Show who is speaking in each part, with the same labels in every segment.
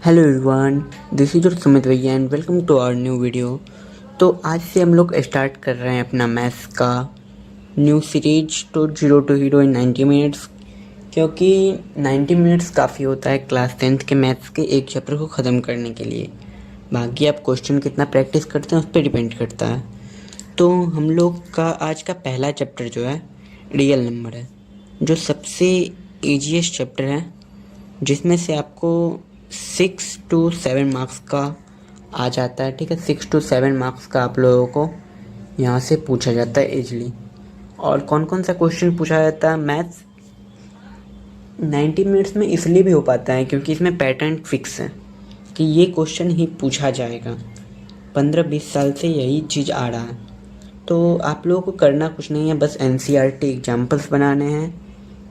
Speaker 1: Hello everyone, this is your Sumit भैया and welcome to our new video. तो आज से हम लोग स्टार्ट कर रहे हैं अपना मैथ्स का new series to zero to hero in 90 minutes, क्योंकि 90 मिनट्स काफ़ी होता है क्लास 10th के मैथ्स के एक चैप्टर को ख़त्म करने के लिए। बाकी आप क्वेश्चन कितना प्रैक्टिस करते हैं उस पर डिपेंड करता है। तो हम लोग का आज का पहला चैप्टर जो है रियल नंबर है, जो सबसे ईजीएस्ट चैप्टर है, जिसमें से आपको 6 to 7 मार्क्स का आ जाता है। ठीक है, 6 to 7 मार्क्स का आप लोगों को यहाँ से पूछा जाता है इजली। और कौन कौन सा क्वेश्चन पूछा जाता है मैथ्स 90 मिनट्स में इसलिए भी हो पाता है क्योंकि इसमें पैटर्न फिक्स है कि ये क्वेश्चन ही पूछा जाएगा। 15-20 साल से यही चीज़ आ रहा है। तो आप लोगों को करना कुछ नहीं है, बस NCERT एग्जाम्पल्स बनाने हैं,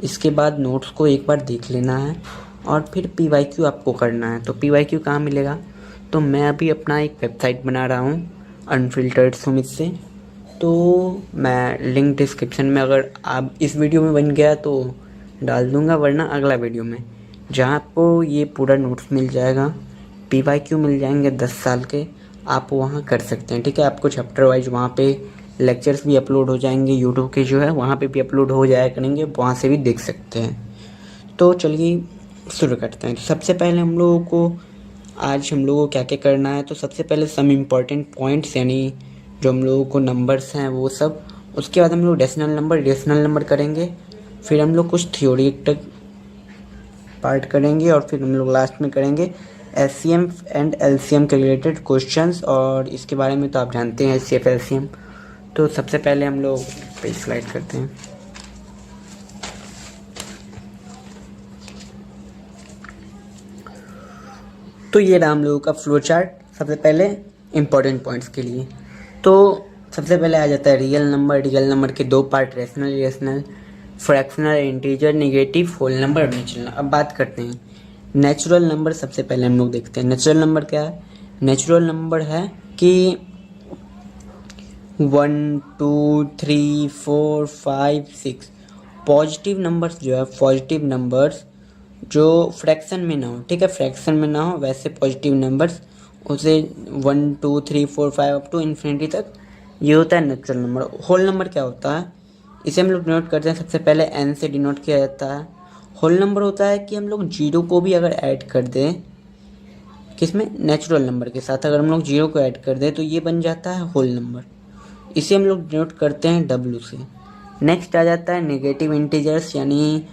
Speaker 1: इसके बाद नोट्स को एक बार देख लेना है और फिर PYQ आपको करना है। तो PYQ कहाँ मिलेगा? तो मैं अभी अपना एक वेबसाइट बना रहा हूँ अनफिल्टर्ड सुमित से, तो मैं लिंक डिस्क्रिप्शन में, अगर आप इस वीडियो में बन गया तो डाल दूँगा, वरना अगला वीडियो में, जहाँ आपको ये पूरा नोट्स मिल जाएगा, PYQ मिल जाएंगे 10 साल के, आप वहाँ कर सकते हैं। ठीक है, आपको चैप्टर वाइज वहाँ पे लेक्चर्स भी अपलोड हो जाएंगे, यूट्यूब के जो है वहाँ पे भी अपलोड हो जाया करेंगे, वहाँ से भी देख सकते हैं। तो चलिए शुरू करते हैं। तो सबसे पहले हम लोगों को क्या क्या करना है, तो सबसे पहले सम इम्पॉर्टेंट पॉइंट्स, यानी जो हम लोगों को नंबर्स हैं वो सब। उसके बाद हम लोग रेशनल नंबर करेंगे, फिर हम लोग कुछ थ्योरेटिक पार्ट करेंगे, और फिर हम लोग लास्ट में करेंगे SCM एंड LCM के रिलेटेड क्वेश्चंस। और इसके बारे में तो आप जानते हैं HCF LCM। तो सबसे पहले हम लोग पेज स्लाइड करते हैं। तो ये रहा हम लोगों का फ्लो चार्ट। सबसे पहले इम्पोर्टेंट पॉइंट्स के लिए तो सबसे पहले आ जाता है रियल नंबर के दो part, rational irrational, fractional, integer, negative, whole number, natural. अब बात करते हैं नेचुरल नंबर। सबसे पहले हम लोग देखते हैं नेचुरल नंबर क्या है। नेचुरल नंबर है कि 1 2 3 4 5 6 पॉजिटिव नंबर्स जो है, पॉजिटिव नंबर्स जो फ्रैक्शन में ना हो। ठीक है, फ्रैक्शन में ना हो वैसे पॉजिटिव नंबर्स, उसे 1 2 3 4 5 अप टू इन्फिनिटी तक, ये होता है नेचुरल नंबर। होल नंबर क्या होता है, इसे हम लोग डिनोट करते हैं, सबसे पहले n से डिनोट किया जाता है। होल नंबर होता है कि हम लोग जीरो को भी अगर ऐड कर दें, किसमें, नेचुरल नंबर के साथ अगर हम लोग जीरो को ऐड कर दें तो ये बन जाता है होल नंबर। इसे हम लोग डिनोट करते हैं W से। नेक्स्ट आ जाता है नेगेटिव इंटीजर्स, यानी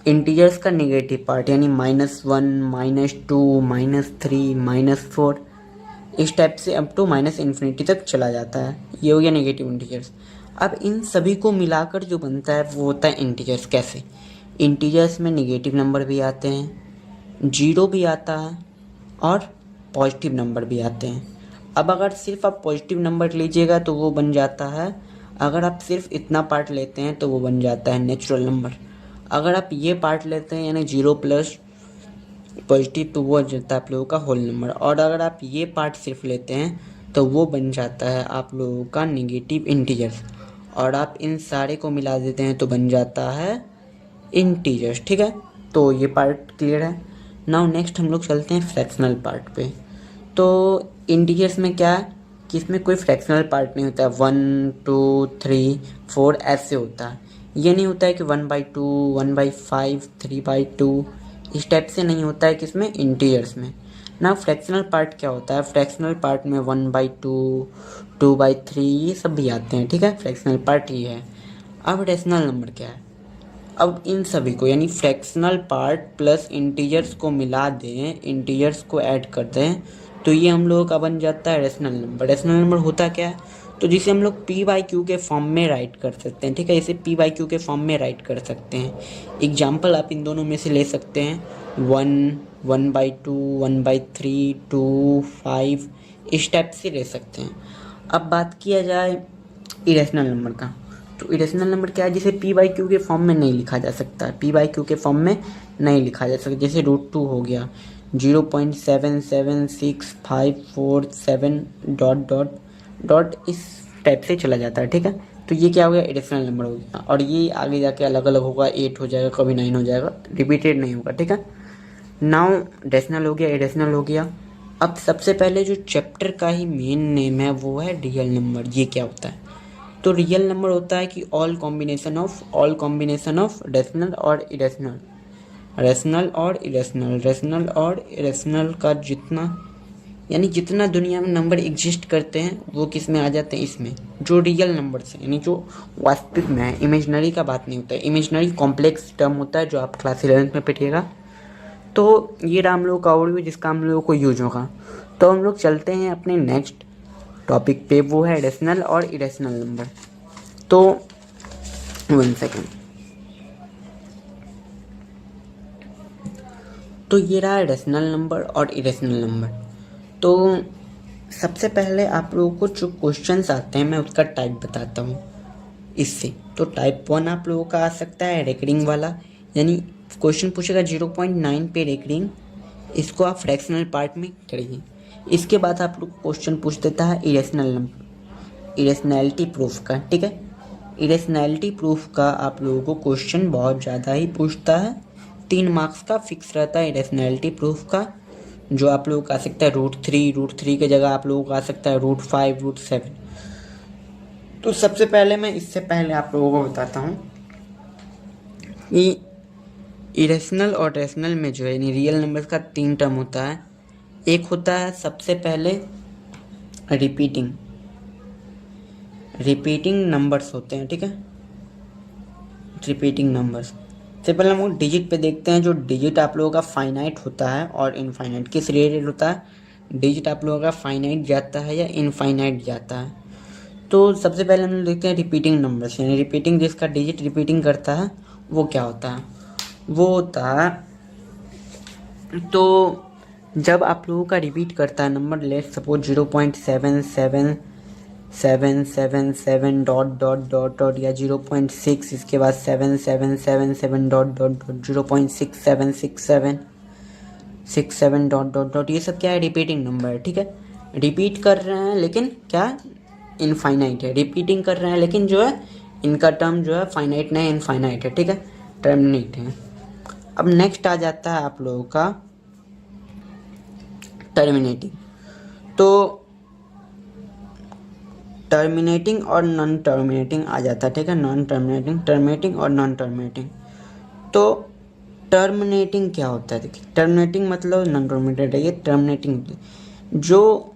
Speaker 1: इंटीजर्स का नेगेटिव पार्ट, यानी -1 -2 -3 -4, इस टाइप से अप टू इन्फिनिटी तक चला जाता है। ये हो गया नेगेटिव इंटीजर्स। अब इन सभी को मिलाकर जो बनता है वो होता है इंटीजर्स। कैसे? इंटीजर्स में नेगेटिव नंबर भी आते हैं, जीरो भी आता है और पॉजिटिव नंबर भी आते हैं। अब अगर सिर्फ आप पॉजिटिव नंबर लीजिएगा तो वो बन जाता है, अगर आप सिर्फ इतना पार्ट लेते हैं तो वो बन जाता है नेचुरल नंबर। अगर आप ये पार्ट लेते हैं यानी जीरो प्लस पॉजिटिव, तो वो बन जाता है आप लोगों का होल नंबर। और अगर आप ये पार्ट सिर्फ लेते हैं तो वो बन जाता है आप लोगों का नेगेटिव इंटीजर्स। और आप इन सारे को मिला देते हैं तो बन जाता है इंटीजर्स। ठीक है, तो ये पार्ट क्लियर है। नाउ नेक्स्ट हम लोग चलते हैं फ्रैक्शनल पार्ट पे। तो इंटीजर्स में क्या है कि इसमें कोई फ्रैक्शनल पार्ट नहीं होता है, 1 2 3 4 ऐसे होता है। ये नहीं होता है कि 1/2 1/5 3/2, इस टाइप से नहीं होता है किसमें, इंटीजर्स में ना। फ्रैक्शनल पार्ट क्या होता है, फ्रैक्शनल पार्ट में 1/2 2/3 ये सब भी आते हैं। ठीक है, फ्रैक्शनल पार्ट ये है। अब रेशनल नंबर क्या है, अब इन सभी को यानी फ्रैक्शनल पार्ट प्लस इंटीजर्स को मिला दें, इंटीजर्स को ऐड कर दें, तो ये हम लोगों का बन जाता है रेशनल नंबर। रेशनल नंबर होता क्या है, तो जिसे हम लोग PYQ के फॉर्म में राइट कर सकते हैं। ठीक है, इसे PYQ के फॉर्म में राइट कर सकते हैं। एग्जाम्पल आप इन दोनों में से ले सकते हैं, 1 1/2 1/3 2 5, इस टाइप से ले सकते हैं। अब बात किया जाए इरेशनल नंबर का, तो इरेशनल नंबर क्या है, जिसे PYQ के फॉर्म में नहीं लिखा जा सकता, PYQ के फॉर्म में नहीं लिखा जा सकता। जैसे √2 हो गया, 0.77654 डॉट डॉट डॉट, इस टाइप से चला जाता है। ठीक है, तो ये क्या हो गया, इरेशनल नंबर हो गया। और ये आगे जाके अलग अलग होगा, 8 हो जाएगा, कभी 9 हो जाएगा, रिपीटेड नहीं होगा। ठीक है, नाउ रेशनल हो गया, इरेशनल हो गया। अब सबसे पहले जो चैप्टर का ही मेन नेम है वो है रियल नंबर। ये क्या होता है? तो रियल नंबर होता है कि ऑल कॉम्बिनेशन ऑफ रेशनल और इरेशनल, रेशनल और इरेशनल, रेशनल और इरेशनल का जितना, यानी जितना दुनिया में नंबर एग्जिस्ट करते हैं वो किस में आ जाते हैं? इसमें, जो रियल नंबर्स हैं, यानी जो वास्तविक में है। इमेजनरी का बात नहीं होता है। इमेजनरी कॉम्प्लेक्स टर्म होता है जो आप क्लास 11th में पढ़िएगा। तो ये रहा हम लोग का ओवरव्यू जिसका हम लोगों को यूज होगा। तो हम लोग चलते हैं अपने नेक्स्ट टॉपिक पे, वो है रेशनल और इरेशनल नंबर। तो 1 सेकेंड। तो ये रहा रेशनल नंबर और इरेशनल नंबर। तो सबसे पहले आप लोगों को जो क्वेश्चंस आते हैं मैं उसका टाइप बताता हूँ इससे। तो टाइप 1 आप लोगों का आ सकता है रेकरिंग वाला, यानी क्वेश्चन पूछेगा 0.9 पे रेकरिंग, इसको आप फ्रैक्शनल पार्ट में करिए। इसके बाद आप लोग क्वेश्चन पूछ देता है इरेशनल नंबर, इरेशनैलिटी प्रूफ का। ठीक है, इरेशनैलिटी प्रूफ का आप लोगों को क्वेश्चन बहुत ज़्यादा ही पूछता है। 3 मार्क्स का फिक्स रहता है इरेशनैलिटी प्रूफ का, जो आप लोगों को आ सकता है रूट थ्री की जगह आप लोगों को आ सकता है रूट 5, रूट 7। तो सबसे पहले मैं इससे पहले आप लोगों को बताता हूँ कि इरेशनल और रेशनल में जो है यानी रियल नंबर्स का 3 टर्म होता है। एक होता है सबसे पहले रिपीटिंग नंबर्स होते हैं। ठीक है, रिपीटिंग नंबर्स से पहले हम लोग डिजिट पे देखते हैं। जो डिजिट आप लोगों का फाइनाइट होता है और इनफाइनाइट किस रिलेटेड होता है? डिजिट आप लोगों का फाइनाइट जाता है या इनफाइनाइट जाता है? तो सबसे पहले हम लोग देखते हैं रिपीटिंग नंबर्स, यानी रिपीटिंग, जिसका डिजिट रिपीटिंग करता है वो क्या होता है? वो होता है, तो जब आप लोगों का रिपीट करता है नंबर, लेट सपोज 0.77777 डॉट या 0.6, इसके बाद 7777 डॉट 0.6767 डॉट, ये सब क्या है? रिपीटिंग नंबर है। ठीक है, रिपीट कर रहे हैं लेकिन क्या? इनफाइनाइट है। रिपीटिंग कर रहे हैं लेकिन जो है इनका टर्म जो है फाइनाइट नहीं, इनफाइनाइट है। ठीक है, टर्मिनेट है। अब नेक्स्ट आ जाता है आप लोगों का टर्मिनेटिंग। तो टर्मिनेटिंग और नॉन टर्मिनेटिंग आ जाता है। ठीक है, नॉन टर्मिनेटिंग, टर्मिनेटिंग और नॉन टर्मिनेटिंग। तो टर्मिनेटिंग क्या होता है? देखिए, टर्मिनेटिंग मतलब नॉन टर्मिनेटेड है। ये टर्मिनेटिंग जो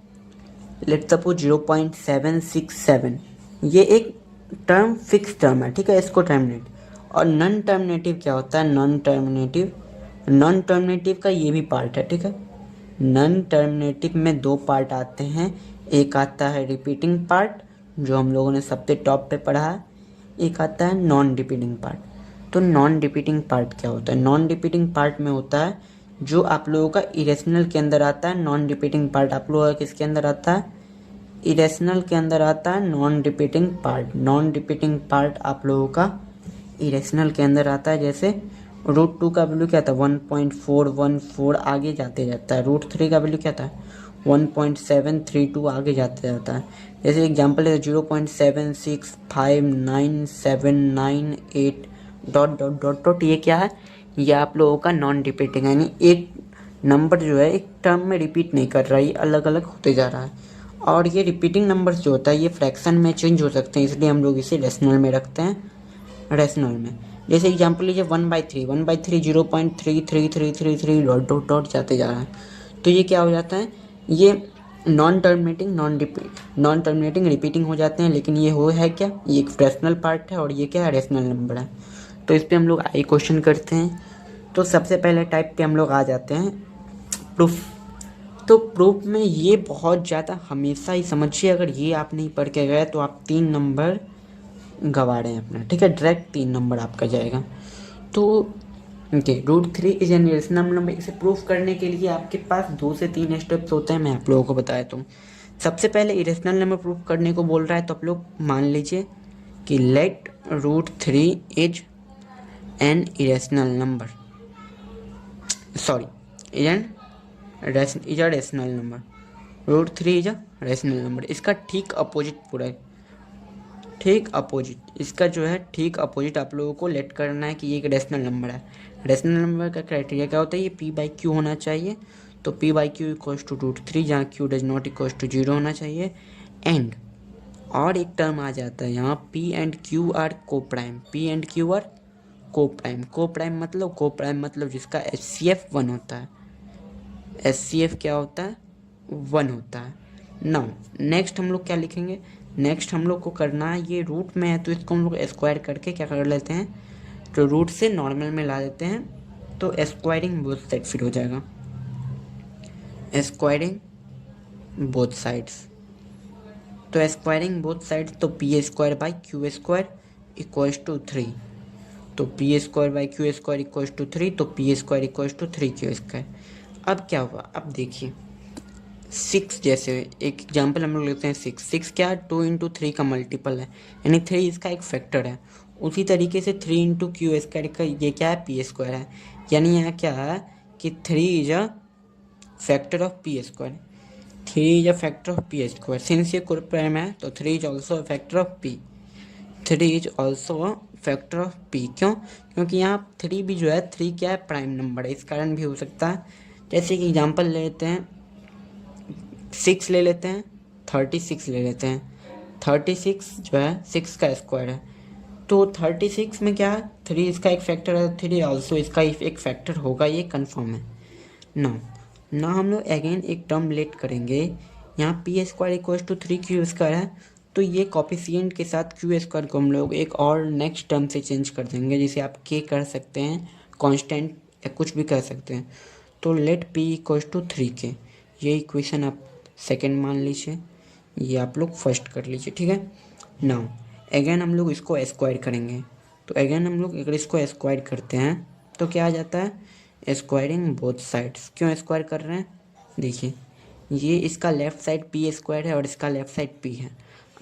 Speaker 1: लेट सपोज 0.767, ये एक टर्म फिक्स टर्म है। ठीक है, इसको टर्मिनेट। और नॉन टर्मिनेटिव क्या होता है? नॉन टर्मिनेटिव का ये भी पार्ट है। ठीक है, नॉन टर्मिनेटिव में 2 पार्ट आते हैं। एक आता है रिपीटिंग पार्ट, जो हम लोगों ने सबसे टॉप पे पढ़ा है। एक आता है नॉन रिपीटिंग पार्ट। तो नॉन रिपीटिंग पार्ट क्या होता है? नॉन रिपीटिंग पार्ट में होता है जो आप लोगों का इरेशनल के अंदर आता है। नॉन रिपीटिंग पार्ट आप लोगों का किसके अंदर आता है? इरेशनल के अंदर आता है non repeating part. Non repeating part आप लोगों का इरेशनल के अंदर आता है। जैसे रूट 2 का वैल्यू क्या था? 1.414, आगे जाते जाता है। रूट 3 का वैल्यू क्या था? 1.732, आगे जाते जाता है। जैसे एग्जाम्पल है 0.7659798 डॉट, ये क्या है? ये आप लोगों का नॉन रिपीटिंग, यानी एक नंबर जो है एक टर्म में रिपीट नहीं कर रहा है, ये अलग अलग होते जा रहा है। और ये रिपीटिंग नंबर्स जो होता है ये फ्रैक्शन में चेंज हो सकते हैं, इसलिए हम लोग इसे रेशनल में रखते हैं, रेशनल में। जैसे एग्जाम्पल लीजिए 1/3, 0.333333 डॉट जाते जा रहा है। तो ये क्या हो जाता है? ये नॉन टर्मिनेटिंग रिपीटिंग हो जाते हैं, लेकिन ये हो है क्या? ये एक फ्रैक्शनल पार्ट है और ये क्या है? रेशनल नंबर है। तो इस पर हम लोग आई क्वेश्चन करते हैं। तो सबसे पहले टाइप पे हम लोग आ जाते हैं प्रूफ। तो प्रूफ में ये बहुत ज़्यादा हमेशा ही समझिए, अगर ये आप नहीं पढ़ के गए तो आप 3 नंबर गंवा रहे हैं अपना। ठीक है, डायरेक्ट 3 नंबर आपका जाएगा। तो okay, root 3 is an irrational number. इसे प्रूफ करने के लिए आपके पास 2 से 3 स्टेप्स होते हैं, मैं आप लोगों को बताया। तो सबसे पहले इरेशनल नंबर प्रूफ करने को बोल रहा है, तो आप लोग मान लीजिए कि let root 3 is an irrational number, sorry is a rational number. Root 3 is a rational number. इसका ठीक अपोजिट पूरा है, ठीक अपोजिट, इसका जो है ठीक अपोजिट आप लोगों को लेट करना है कि ये एक रेशनल नंबर है। रेशनल नंबर का क्राइटेरिया क्या होता है, ये पी बाई क्यू होना चाहिए। तो P by Q equals to √3, जहाँ Q does not equals to 0 होना चाहिए। एंड और एक टर्म आ जाता है यहाँ, पी एंड क्यू आर को prime. P and Q R को प्राइम। को प्राइम मतलब जिसका HCF 1 होता है। HCF क्या होता है, 1 होता है। नाउ नेक्स्ट हम लोग क्या लिखेंगे, नेक्स्ट हम लोग को करना है, ये रूट में है तो इसको हम लोग स्क्वायर करके क्या कर लेते हैं, तो रूट से नॉर्मल में ला देते हैं, तो स्क्वायरिंग बोथ साइड फिर हो जाएगा। स्क्वायरिंग बोथ साइड्स, तो स्क्वायरिंग बोथ साइड्स, तो P square by Q square equals to 3। तो P square by Q square equals to 3, तो P square equals to 3 Q square. अब क्या हुआ, अब देखिए 6, जैसे एक एग्जांपल हम लोग लेते हैं 6। 6 क्या, 2 इंटू 3 का मल्टीपल है, यानी 3 इसका एक फैक्टर है। उसी तरीके से 3 इंटू क्यू स्क्वायर का ये क्या है, पी स्क्वायर है। यानी यहाँ क्या है कि 3 is a factor of P square. 3 is a factor of P square. Since ये कोड प्राइम है तो 3 is also a factor of P. 3 is also a factor of P. क्यों, क्योंकि यहाँ 3 भी जो है, 3 क्या है, प्राइम नंबर है, इस कारण भी हो सकता है। जैसे कि एग्जांपल ले लेते हैं 6 ले लेते हैं, 36 ले लेते हैं। 36 जो है 6 का स्क्वायर है, तो 36 में क्या है, 3 इसका एक फैक्टर है, 3 ऑल्सो इसका एक फैक्टर होगा, ये कंफर्म है। ना हम लोग अगेन एक टर्म लेट करेंगे, यहाँ P square equal to 3 Q square है, तो ये कॉफिशिएंट के साथ क्यू स्क्वायर को हम लोग एक और नेक्स्ट टर्म से चेंज कर देंगे, जिसे आप के कर सकते हैं, कांस्टेंट या कुछ भी कर सकते हैं। तो लेट पी इक्वल टू 3 के, ये इक्वेशन आप सेकंड मान लीजिए, ये आप लोग फर्स्ट कर लीजिए, ठीक है। नाउ अगेन हम लोग इसको स्क्वायर करेंगे, तो अगेन हम लोग अगर इसको स्क्वायर करते हैं तो क्या आ जाता है, स्क्वायरिंग बोथ साइड्स। क्यों स्क्वायर कर रहे हैं, देखिए ये इसका लेफ़्ट साइड पी स्क्वायर है और इसका लेफ़्ट साइड पी है।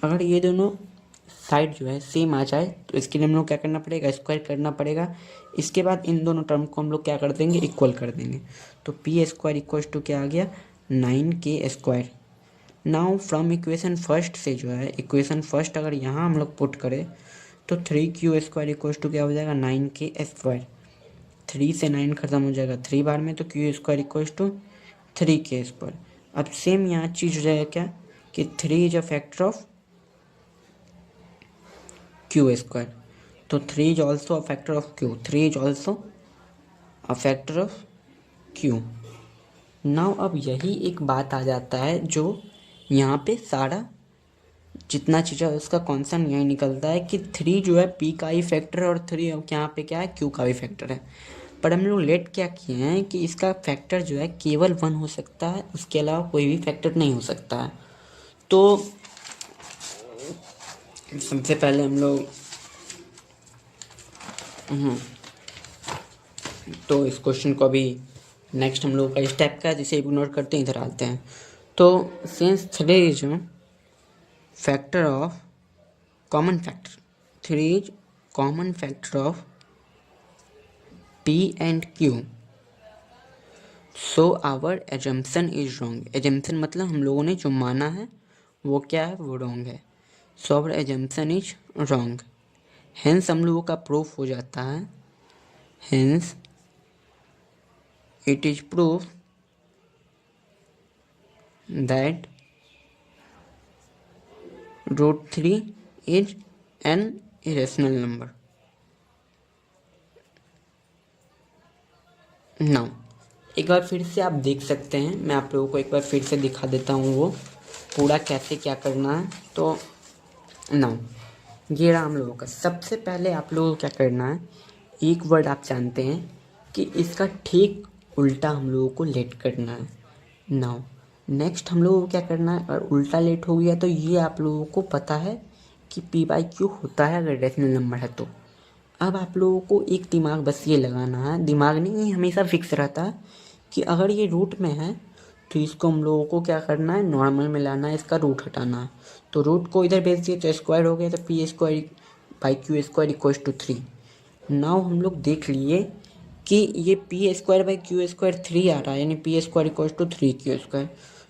Speaker 1: अगर ये दोनों साइड जो है सेम आ जाए तो इसके लिए हम लोग क्या करना पड़ेगा, स्क्वायर करना पड़ेगा। इसके बाद इन दोनों टर्म को हम लोग क्या कर देंगे, इक्वल कर देंगे। तो पी स्क्वायर इक्वल टू क्या आ गया, 9k square. Now from equation first से जो है, इक्वेशन फर्स्ट अगर यहाँ हम लोग पुट करें तो 3q स्क्वायर इक्वल टू क्या हो जाएगा, 9k स्क्वायर। 3 से 9 खत्म हो जाएगा 3 बार में, तो q square equal to 3k square. अब सेम यहाँ चीज़ हो जाएगा क्या, कि 3 is a factor of q square, तो 3 is also a factor of q। 3 is also a factor of q। Now अब यही एक बात आ जाता है, जो यहाँ पे सारा जितना चीज़ है उसका कॉन्सेप्ट यही निकलता है कि 3 जो है p का ही फैक्टर है और 3 यहाँ पे क्या है, q का भी फैक्टर है। पर हम लोग लेट क्या किए हैं कि इसका फैक्टर जो है केवल 1 हो सकता है, उसके अलावा कोई भी फैक्टर नहीं हो सकता है। तो सबसे पहले हम लोग तो इस क्वेश्चन को अभी नेक्स्ट हम लोग का स्टेप का है, जिसे इग्नोर करते हैं, इधर आते हैं। तो since 3 is factor of common factor, 3 is common factor of p and q, so our assumption is wrong. Assumption मतलब हम लोगों ने जो माना है वो क्या है, वो रॉन्ग है। So our assumption is wrong, hence हम लोगों का प्रूफ हो जाता है, hence it is proof that √3 is an irrational number. Now एक बार फिर से आप देख सकते हैं, मैं आप लोगों को एक बार फिर से दिखा देता हूँ वो पूरा कैसे क्या करना है। तो नाउ ये रहा हम लोगों का। सबसे पहले आप लोगों को क्या करना है, एक वर्ड आप जानते हैं कि इसका ठीक उल्टा हम लोगों को लेट करना है। नाउ नेक्स्ट हम लोगों को क्या करना है, अगर उल्टा लेट हो गया तो ये आप लोगों को पता है कि पी बाई क्यू होता है अगर रेशनल नंबर है तो। अब आप लोगों को एक दिमाग बस ये लगाना है, दिमाग नहीं, ये हमेशा फिक्स रहता है कि अगर ये रूट में है तो इसको हम लोगों को क्या करना है, नॉर्मल में लाना है, इसका रूट हटाना है। तो रूट को इधर भेज दिए तो स्क्वायर हो गया, तो P square by Q square equal to 3। Now हम लोग देख लिए कि ये p square by Q square 3 आ रहा है, यानी p square equal to 3 Q square.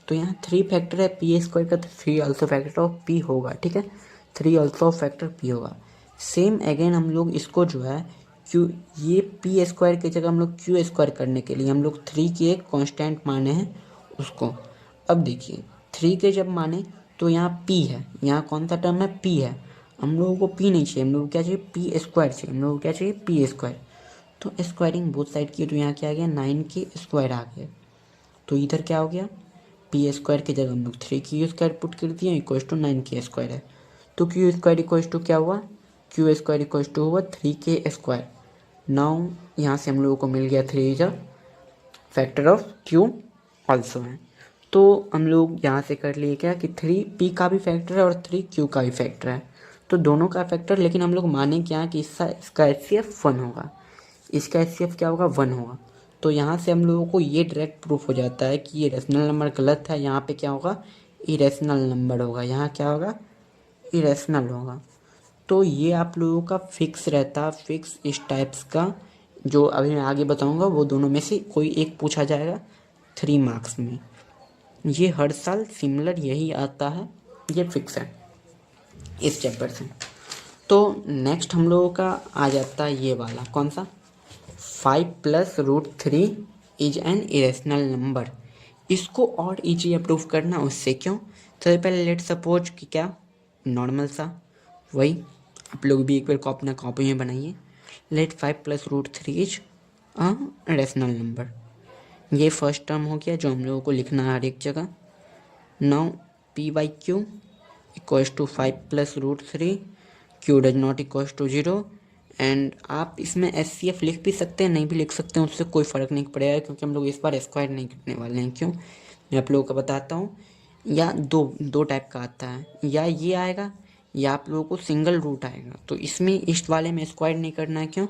Speaker 1: तो यहाँ 3 फैक्टर है, पी स्क्वायर का, तो 3 ऑल्सो फैक्टर ऑफ पी होगा, ठीक है। 3 ऑल्सो फैक्टर पी होगा। सेम अगेन हम लोग इसको जो है क्यू, ये पी स्क्वायर की जगह हम लोग क्यू स्क्वायर करने के लिए हम लोग 3 की एक कांस्टेंट माने हैं उसको। अब देखिए 3 के जब माने तो यहाँ पी है, यहाँ कौन सा टर्म है, पी है। हम लोगों को पी नहीं चाहिए, हम लोग को क्या चाहिए, पी स्क्वायर चाहिए। हम लोग को क्या चाहिए, पी स्क्वायर। तो स्क्वायरिंग बोथ साइड की, तो यहाँ क्या आ गया, 9 के स्क्वायर आ गया। तो इधर क्या हो गया, पी स्क्वायर की जगह हम लोग 3 की स्क्वायर पुट कर दिए, इक्वल टू 9 के स्क्वायर है। तो क्यू स्क्वायर इक्वल टू क्या हुआ, क्यू स्क्वायर इक्वल टू हुआ 3 के स्क्वायर। नाउ यहाँ से हम लोगों को मिल गया 3 is a factor of Q also है। तो हम लोग यहाँ से कर लिए क्या कि 3 पी का भी फैक्टर है और 3 क्यू का भी फैक्टर है, तो दोनों का फैक्टर। लेकिन हम लोग माने क्या कि इसका HCF 1 होगा, इसका HCF क्या होगा, 1 होगा। तो यहाँ से हम लोगों को ये डायरेक्ट प्रूफ हो जाता है कि ये रेशनल नंबर गलत है। यहाँ पे क्या होगा, इरेशनल नंबर होगा, यहाँ क्या होगा, इरेशनल होगा। तो ये आप लोगों का फिक्स रहता है, फिक्स इस टाइप्स का जो अभी मैं आगे बताऊंगा वो दोनों में से कोई एक पूछा जाएगा 3 मार्क्स में। ये हर साल सिमिलर यही आता है, ये फिक्स है इस चैप्टर से। तो नेक्स्ट हम लोगों का आ जाता है ये वाला, कौन सा, 5 + √3 इज एन इरेशनल नंबर। इसको और ईजी अप्रूव करना, उससे क्यों, सबसे पहले लेट सपोज कि क्या, नॉर्मल सा वही आप लोग भी एक बार को अपना कॉपी में बनाइए। Let 5 + √3 is a rational number. ये फर्स्ट टर्म हो गया जो हम लोगों को लिखना है हर एक जगह। Now p/q equals to 5 + √3, q does not equals to 0। And आप इसमें HCF लिख भी सकते हैं, नहीं भी लिख सकते हैं, उससे कोई फ़र्क नहीं पड़ेगा, क्योंकि हम लोग इस बार स्क्वायर नहीं करने वाले हैं। क्यों, मैं आप लोगों को बताता हूँ। या दो टाइप का आता है, या ये आएगा या आप लोगों को सिंगल रूट आएगा। तो इसमें इस वाले में स्क्वायर नहीं करना है, क्यों,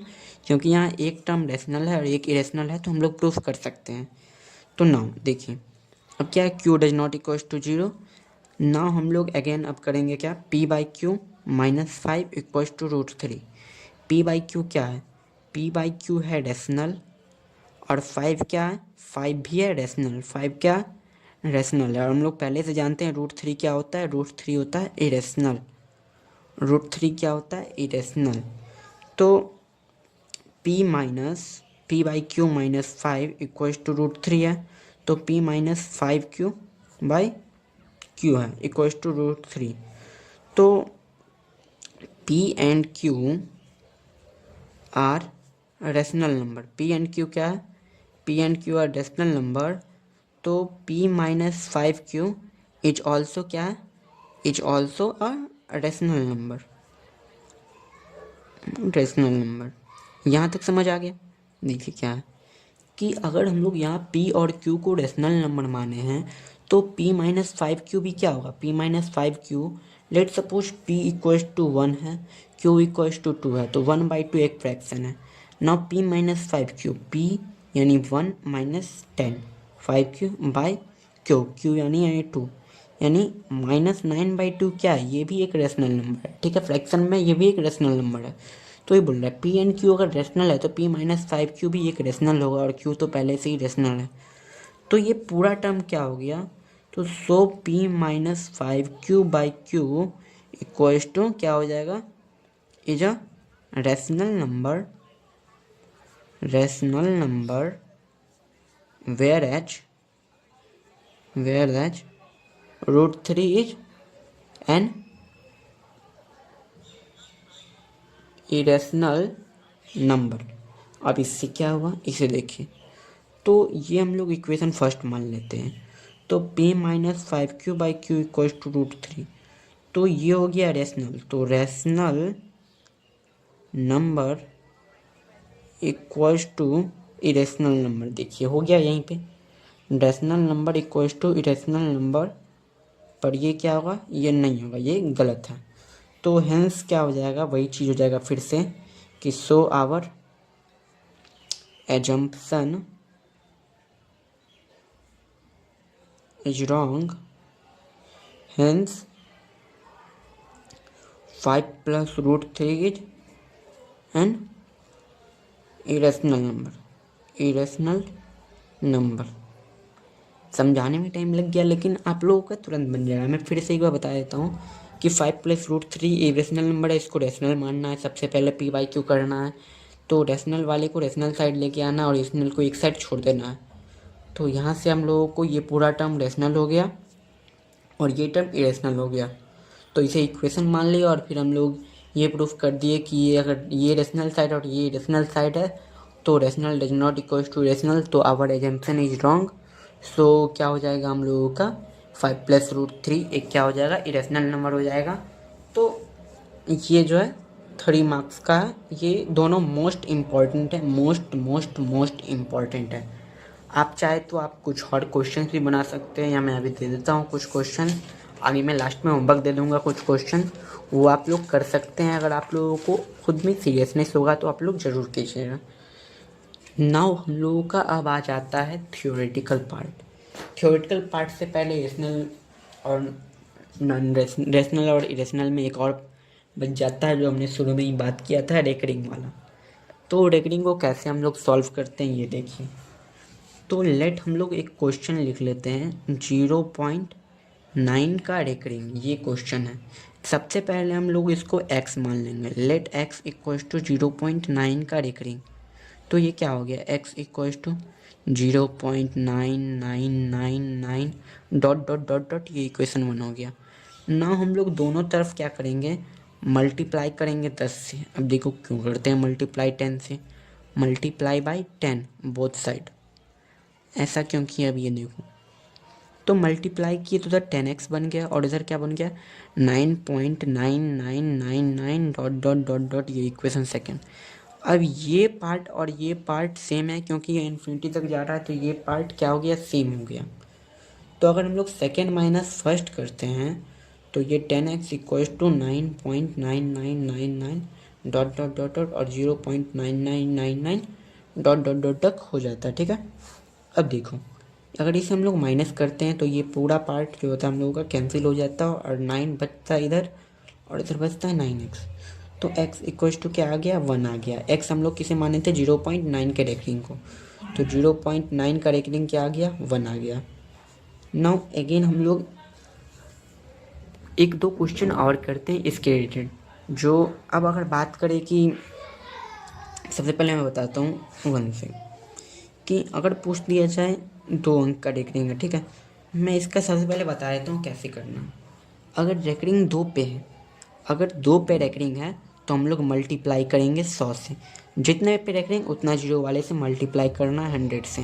Speaker 1: क्योंकि यहाँ एक टर्म रेशनल है और एक इरेशनल है, तो हम लोग प्रूफ कर सकते हैं। तो नाउ देखिए अब क्या है, q does not equals to 0। Now हम लोग अगेन अब करेंगे क्या, p/q -5 इक्वल्स टू √3। p/q क्या है, p/q है रेशनल, और 5 क्या है, 5 भी है रेशनल, 5 क्या रेशनल है। और हम लोग पहले से जानते हैं √3 क्या होता है, √3 होता है इरेशनल, √3 क्या होता है, इरेशनल। तो p/q -5 इक्वल्स टू √3 है, तो p-5q/q है इक्वल्स टू √3। तो p and q are rational number, p and q क्या है, p and q are rational number. तो p-5q इज ऑल्सो क्या है, is also a rational number, rational number. यहाँ तक समझ आ गया। देखिए क्या है कि अगर हम लोग यहाँ p और q को रेशनल नंबर माने हैं, तो p-5q भी क्या होगा, p-5q let suppose p equals to 1 है, q इक्वल्स टू 2 है, तो 1/2 एक फ्रैक्शन है। नाउ p-5q, p यानी 1 - 10, 5q/q, q यानी 2, यानी -9/2 क्या है, ये भी एक रेशनल नंबर है। ठीक है, फ्रैक्शन में ये भी एक रेशनल नंबर है। तो ये बोल रहा है p एंड q अगर रेशनल है तो p-5q भी एक रेशनल होगा, और q तो पहले से ही रेशनल है। तो ये पूरा टर्म क्या हो गया, तो सो p-5q/q इक्वल्स टू क्या हो जाएगा, is a rational number, rational number where as √3 is an irrational number. अब इससे क्या हुआ, इसे देखिए। तो ये हम लोग इक्वेशन फर्स्ट मान लेते हैं। तो p-5q/q इक्वल्स टू √3, तो ये हो गया रेशनल। तो rational number equals to irrational number, देखिए हो गया यहीं पे, rational number equals to irrational number. पर ये क्या होगा, ये नहीं होगा, ये गलत है। तो हेंस क्या हो जाएगा, वही चीज़ हो जाएगा फिर से कि so our assumption is wrong, hence 5 + √3 is an irrational number, irrational number. समझाने में टाइम लग गया, लेकिन आप लोगों का तुरंत बन जाएगा। मैं फिर से एक बार बता देता हूँ कि 5+√3 इरेशनल नंबर है, इसको रेशनल मानना है, सबसे पहले पी वाई क्यू करना है। तो रेशनल वाले को रेशनल साइड लेके आना और इरेशनल को एक साइड छोड़ देना है। तो यहाँ से हम लोगों को ये पूरा टर्म रेशनल हो गया और ये टर्म इरेशनल हो गया। तो इसे इक्वेशन मान लिया और फिर हम लोग ये प्रूफ कर दिए कि ये अगर ये रेशनल साइड और ये इरेशनल साइड है तो rational does not equals to irrational, तो our assumption is wrong. So क्या हो जाएगा हम लोगों का 5+√3 एक क्या हो जाएगा, इरेशनल नंबर हो जाएगा। तो ये जो है 3 मार्क्स का है। ये दोनों मोस्ट इम्पॉर्टेंट है, मोस्ट इम्पॉर्टेंट है। आप चाहे तो आप कुछ और क्वेश्चन भी बना सकते हैं, या मैं अभी दे देता हूँ कुछ क्वेश्चन, आगे मैं लास्ट में होमवर्क दे दूँगा कुछ क्वेश्चन, वो आप लोग कर सकते हैं। अगर आप लोगों को खुद में सीरियसनेस होगा तो आप लोग ज़रूर कीजिएगा। नाउ हम लोगों का अब आ जाता है थियोरेटिकल पार्ट। थियोरेटिकल पार्ट से पहले रेशनल और नॉन रेशनल और इरेशनल में एक और बच जाता है, जो हमने शुरू में ही बात किया था, रेकरिंग वाला। तो रेकरिंग को कैसे हम लोग सॉल्व करते हैं ये देखिए। तो लेट हम लोग एक क्वेश्चन लिख लेते हैं 0.9 का रेकरिंग, ये क्वेश्चन है। सबसे पहले हम लोग इसको x मान लेंगे, लेट x इक्वल्स टू 0.9 का रेकरिंग। तो ये क्या हो गया, x equals to 0.9999 dot dot dot dot, ये इक्वेशन 1 हो गया। ना हम लोग दोनों तरफ क्या करेंगे, मल्टीप्लाई करेंगे 10 से। अब देखो क्यों करते हैं मल्टीप्लाई 10 से, मल्टीप्लाई बाई 10 बोथ साइड, ऐसा क्यों किया अब ये देखो। तो मल्टीप्लाई किए तो इधर 10x बन गया और इधर क्या बन गया 9.9999 डॉट डॉट डॉट डॉट, ये इक्वेशन सेकेंड। अब ये पार्ट और ये पार्ट सेम है क्योंकि ये इन्फिनिटी तक जा रहा है, तो ये पार्ट क्या हो गया, सेम हो गया। तो अगर हम लोग सेकेंड माइनस फर्स्ट करते हैं तो ये 10x equals to 9.9999 dot dot dot dot और 0.9999 डॉट डॉट डॉट तक हो जाता है, ठीक है। अब देखो अगर इसे हम लोग माइनस करते हैं तो ये पूरा पार्ट जो होता है हम लोगों का कैंसिल हो जाता है और 9 बचता है इधर और इधर बचता है 9x। तो x इक्वल्स टू क्या आ गया, 1 आ गया। x हम लोग किसे माने थे, 0.9 के रेकरिंग को, तो 0.9 का रेकरिंग क्या आ गया, 1 आ गया। नाउ अगेन हम लोग एक दो क्वेश्चन और करते हैं इसके रिलेटेड। जो अब अगर बात करें कि सबसे पहले मैं बताता हूँ 1 से, कि अगर पूछ दिया जाए 2 अंक का रेकरिंग है, ठीक है। मैं इसका सबसे पहले बता देता हूँ कैसे करना। अगर रेकरिंग 2 पे है, अगर 2 पे रेकरिंग है तो हम लोग मल्टीप्लाई करेंगे 100 से। जितने पे रेकरिंग उतना जीरो वाले से मल्टीप्लाई करना है 100 से।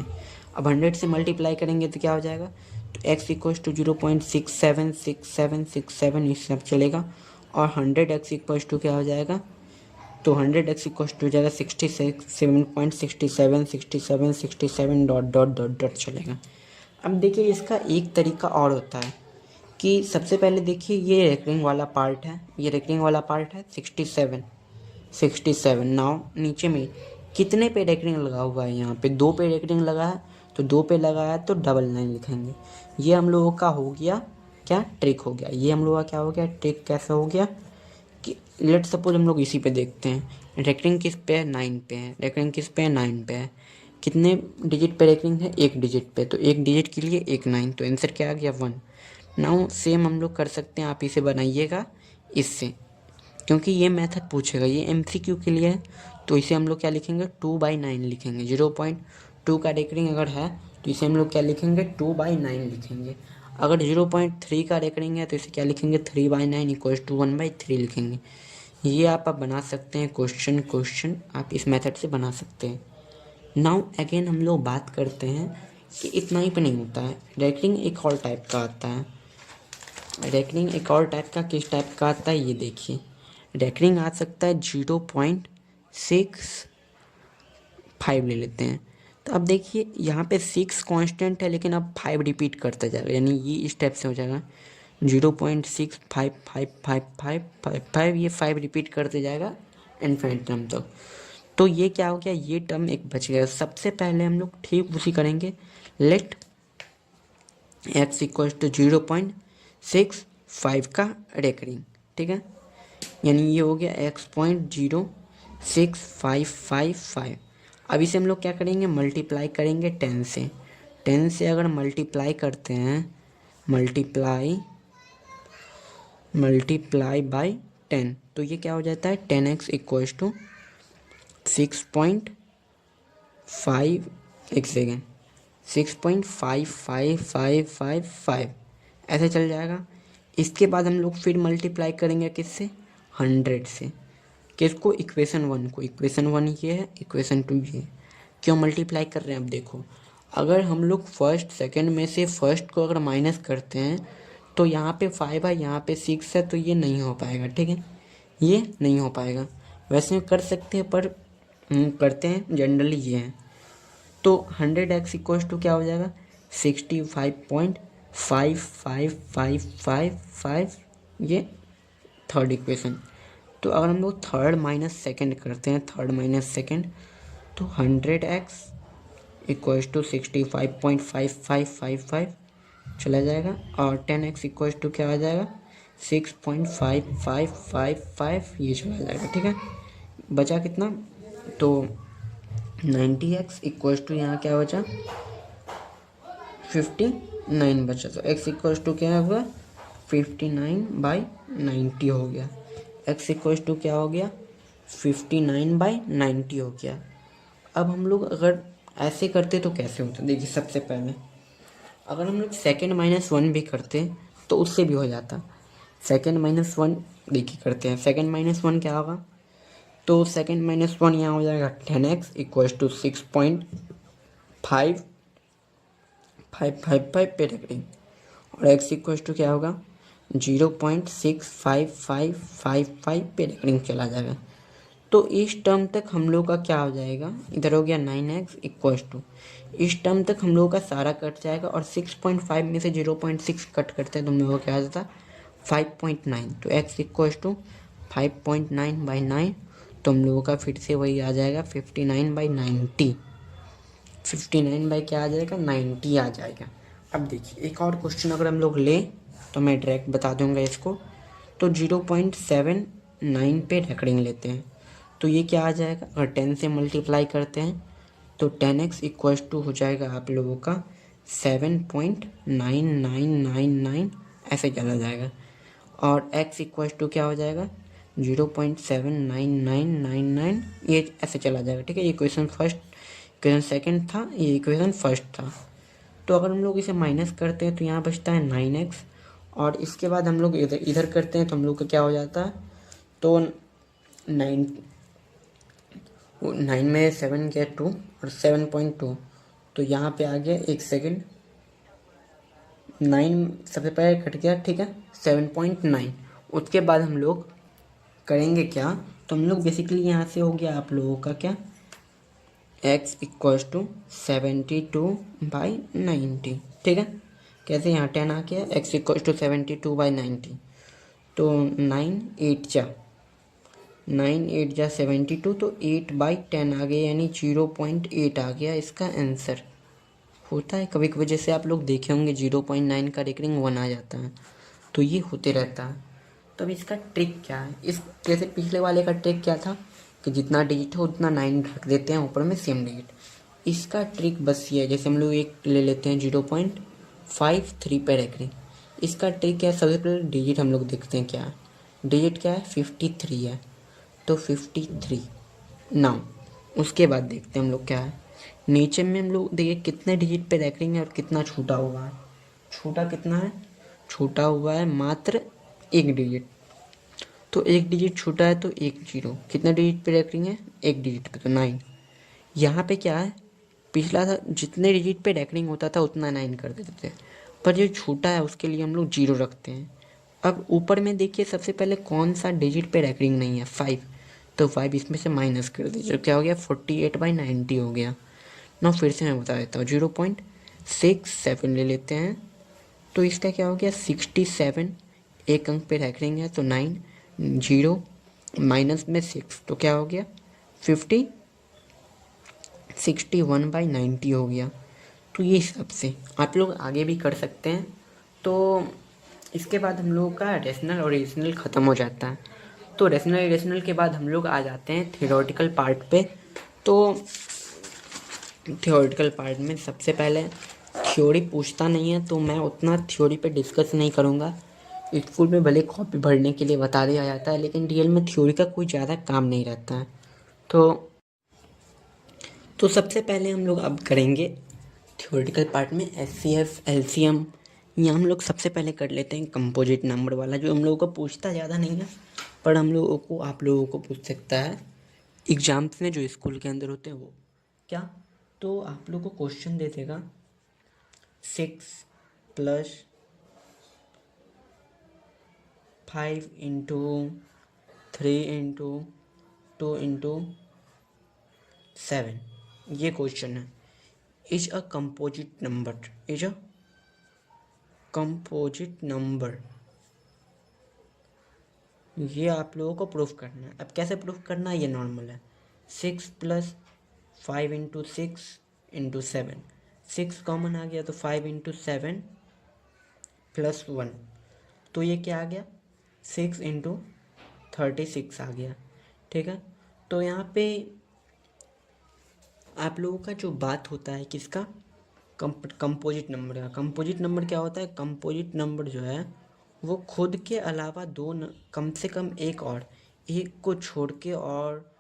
Speaker 1: अब 100 से मल्टीप्लाई करेंगे तो क्या हो जाएगा, तो x इक्वल्स टू 0.676767 इस सब चलेगा और 100x इक्वल्स टू क्या हो जाएगा, तो 100x इक्वल्स टू हो जाएगा 67.676767 डॉट डॉट डॉट डॉट चलेगा। अब देखिए इसका एक तरीका और होता है कि सबसे पहले देखिए ये रेकरिंग वाला पार्ट है, ये रेकरिंग वाला पार्ट है 67। नाउ नीचे में कितने पे रेकरिंग लगा हुआ है, यहाँ पे 2 पे रेकरिंग लगा है, तो 2 पे लगा है तो 999 लिखेंगे। ये हम लोगों का हो गया क्या, ट्रिक हो गया। ये हम लोगों का क्या हो गया, ट्रिक कैसा हो गया कि लेट सपोज हम लोग इसी पे देखते हैं, रेकरिंग किस पे है, 9 पे है। रेकरिंग किस पे है, 9 पे है। कितने डिजिट पे रेकरिंग है, 1 डिजिट पे, तो 1 डिजिट के लिए 1 9, तो आंसर क्या आ गया 1। नाउ सेम हम लोग कर सकते हैं, आप इसे बनाइएगा इससे, क्योंकि ये मेथड पूछेगा, ये MCQ के लिए है। तो इसे हम लोग क्या लिखेंगे, 2/9 लिखेंगे। 0.2 का रेकरिंग अगर है तो इसे हम लोग क्या लिखेंगे, 2/9 लिखेंगे। अगर 0.3 का रेकरिंग है तो इसे क्या लिखेंगे, 3/9 इक्वल्स टू 1/3 लिखेंगे। ये आप बना सकते हैं, क्वेश्चन आप इस मेथड से बना सकते हैं। नाउ अगेन हम लोग बात करते हैं कि इतना ही पे नहीं होता है, रेकरिंग एक और टाइप का आता है। रेकरिंग एक और टाइप का किस टाइप का आता है ये देखिए। रेकरिंग आ सकता है 0.65 ले लेते हैं। तो अब देखिए यहाँ पे 6 कांस्टेंट है लेकिन अब 5 रिपीट करता जाएगा, यानी ये इस टाइप से हो जाएगा 0.655555, ये 5 रिपीट करते जाएगा इन्फिनिट टर्म तक। तो ये क्या हो गया, ये टर्म एक बच गया। सबसे पहले हम लोग ठीक उसी करेंगे, लेट x इक्वल्स टू 0.65 का रेकरिंग, ठीक है। यानी ये हो गया x.06555। अब इसे हम लोग क्या करेंगे, मल्टीप्लाई करेंगे 10 से। 10 से अगर मल्टीप्लाई करते हैं, मल्टीप्लाई बाई 10, तो ये क्या हो जाता है 10x इक्वल्स टू 6.5, एक सेकेंड, 6.55555 ऐसे चल जाएगा। इसके बाद हम लोग फिर मल्टीप्लाई करेंगे किससे, 100 से। किसको, इक्वेशन 1 को। इक्वेशन 1 ये है, इक्वेशन 2 ये है। क्यों मल्टीप्लाई कर रहे हैं, अब देखो, अगर हम लोग फर्स्ट सेकंड में से फर्स्ट को अगर माइनस करते हैं तो यहाँ पे 5 है, यहाँ पे 6 है, तो ये नहीं हो पाएगा, ठीक है, ये नहीं हो पाएगा। वैसे कर सकते हैं पर करते हैं जनरली ये है। तो 100x इक्वल्स टू क्या हो जाएगा, 65.55555, ये थर्ड इक्वेशन। तो अगर हम लोग थर्ड माइनस सेकेंड करते हैं, थर्ड माइनस सेकेंड, तो 100x इक्वल्स टू 65.5555 चला जाएगा, और 10x इक्वल्स टू क्या आ जाएगा, 6.5555, ये चला जाएगा, ठीक है। बचा कितना, तो 90x इक्वल्स टू यहाँ क्या बचा, 59 बचा। तो x इक्वल्स टू क्या हुआ, 59/90 हो गया। x इक्वल्स टू क्या हो गया, 59/90 हो गया। अब हम लोग अगर ऐसे करते तो कैसे होता, देखिए सबसे पहले अगर हम लोग सेकेंड माइनस 1 भी करते तो उससे भी हो जाता। सेकेंड माइनस 1 देखिए करते हैं, सेकेंड माइनस 1 क्या होगा, तो सेकेंड माइनस 1 यहाँ हो जाएगा 10x इक्वल्स टू 6.5555 पे रेकरिंग, और x इक्वल्स टू क्या होगा, 0.65555 पे रेकरिंग चला जाएगा। तो इस टर्म तक हम लोग का क्या हो जाएगा, इधर हो गया 9x इक्वल्स टू, इस टर्म तक हम लोग का सारा कट जाएगा, और 6.5 में से 0.6 कट करते हैं तो हम लोग को क्या आ जाता, 5.9। तो x इक्वल्स टू 5.9/9, तो हम लोगों का फिर से वही आ जाएगा 59/90। 59 बाई क्या आ जाएगा, 90 आ जाएगा। अब देखिए एक और क्वेश्चन अगर हम लोग लें तो मैं डायरेक्ट बता दूंगा इसको। तो 0.79 पे रेकरिंग लेते हैं, तो ये क्या आ जाएगा, अगर 10 से मल्टीप्लाई करते हैं तो 10x इक्वल्स टू हो जाएगा आप लोगों का 7.9999, ऐसे चला जाएगा। और x इक्वल्स टू क्या हो जाएगा, 0.79999, ये ऐसे चला जाएगा, ठीक है। ये इक्वेशन फर्स्ट, इक्वेशन सेकंड था, ये इक्वेशन फर्स्ट था। तो अगर हम लोग इसे माइनस करते हैं तो यहाँ बचता है 9x, और इसके बाद हम लोग इधर इधर करते हैं तो हम लोग का क्या हो जाता है, तो 9 में 7 गया 2 और 7.2, तो यहाँ पे आ गया, एक सेकेंड, 9 सबसे पहले कट गया, ठीक है, 7.9। उसके बाद हम लोग करेंगे क्या, तो हम लोग बेसिकली यहाँ से हो गया आप लोगों का क्या, x इक्वल्स टू 72/90, ठीक है। कैसे, यहाँ 10 आ गया, x इक्वल्स टू 72/90, तो 9 8 जा 72, तो 8/10 आ गया, यानी 0.8 आ गया इसका आंसर। होता है कभी कभी, जैसे आप लोग देखे होंगे 0.9 का रेकरिंग 1 आ जाता है, तो ये होते रहता है। तो अब इसका ट्रिक क्या है, इस जैसे पिछले वाले का ट्रिक क्या था कि जितना डिजिट हो उतना 9 रख देते हैं ऊपर में सेम डिजिट। इसका ट्रिक बस ये है, जैसे हम लोग एक ले लेते हैं 0.53 पे रेकरिंग। इसका ट्रिक क्या है, सबसे पहले डिजिट हम लोग देखते हैं क्या है, डिजिट क्या है, 53 है, तो 53 नाउ। उसके बाद देखते हैं हम लोग क्या है, नीचे में हम लोग देखिए कितने डिजिट पे रेकरिंग है और कितना छूटा हुआ है। छूटा कितना है, छूटा हुआ है मात्र एक डिजिट, तो एक डिजिट छूटा है तो एक जीरो। कितने डिजिट पे रेकरिंग है, एक डिजिट पे, तो 9। यहाँ पे क्या है, पिछला था जितने डिजिट पे रेकरिंग होता था उतना 9 कर देते थे, पर जो छूटा है उसके लिए हम लोग 0 रखते हैं। अब ऊपर में देखिए सबसे पहले कौन सा डिजिट पे रेकरिंग नहीं है, 5, तो 5 इसमें से माइनस कर दीजिए, क्या हो गया, 48/90 हो गया ना। फिर से मैं बता देता हूँ, 0.67 ले लेते हैं, तो इसका क्या हो गया, 67, एक अंक पे रेकरिंग है तो 9, 0 माइनस में 6, तो क्या हो गया, 61/90 हो गया। तो ये हिसाब से आप लोग आगे भी कर सकते हैं। तो इसके बाद हम लोगों का रेशनल और इरेशनल ख़त्म हो जाता है। तो रेशनल इरेशनल के बाद हम लोग आ जाते हैं थियोरेटिकल पार्ट पे। तो थियोरेटिकल पार्ट में सबसे पहले थ्योरी पूछता नहीं है, तो मैं उतना थ्योरी पे डिस्कस नहीं करूँगा। स्कूल में भले कॉपी भरने के लिए बता दिया जाता है, लेकिन रियल में थ्योरी का कोई ज़्यादा काम नहीं रहता है। तो सबसे पहले हम लोग अब करेंगे थ्योरेटिकल पार्ट में एचसीएफ एलसीएम। ये हम लोग सबसे पहले कर लेते हैं कंपोजिट नंबर वाला, जो हम लोगों को पूछता ज़्यादा नहीं है, पर हम लोगों को आप लोगों को पूछ सकता है एग्जाम्स में जो स्कूल के अंदर होते हैं वो। क्या? तो आप लोग को क्वेश्चन दे देगा 6+5 इंटू 3 इंटू 2 इंटू 7, ये क्वेश्चन है। इज अ कंपोजिट नंबर, ये आप लोगों को प्रूफ करना है। अब कैसे प्रूफ करना है, ये नॉर्मल है। 6+5 इंटू 6 इंटू 7, 6 कॉमन आ गया तो 5 इंटू 7 प्लस 1, तो ये क्या आ गया 6 इंटू 36 आ गया। ठीक है, तो यहाँ पे आप लोगों का जो बात होता है किसका, कंपोजिट नंबर का। कंपोजिट नंबर क्या होता है? कंपोजिट नंबर जो है वो खुद के अलावा कम से कम एक को छोड़ के और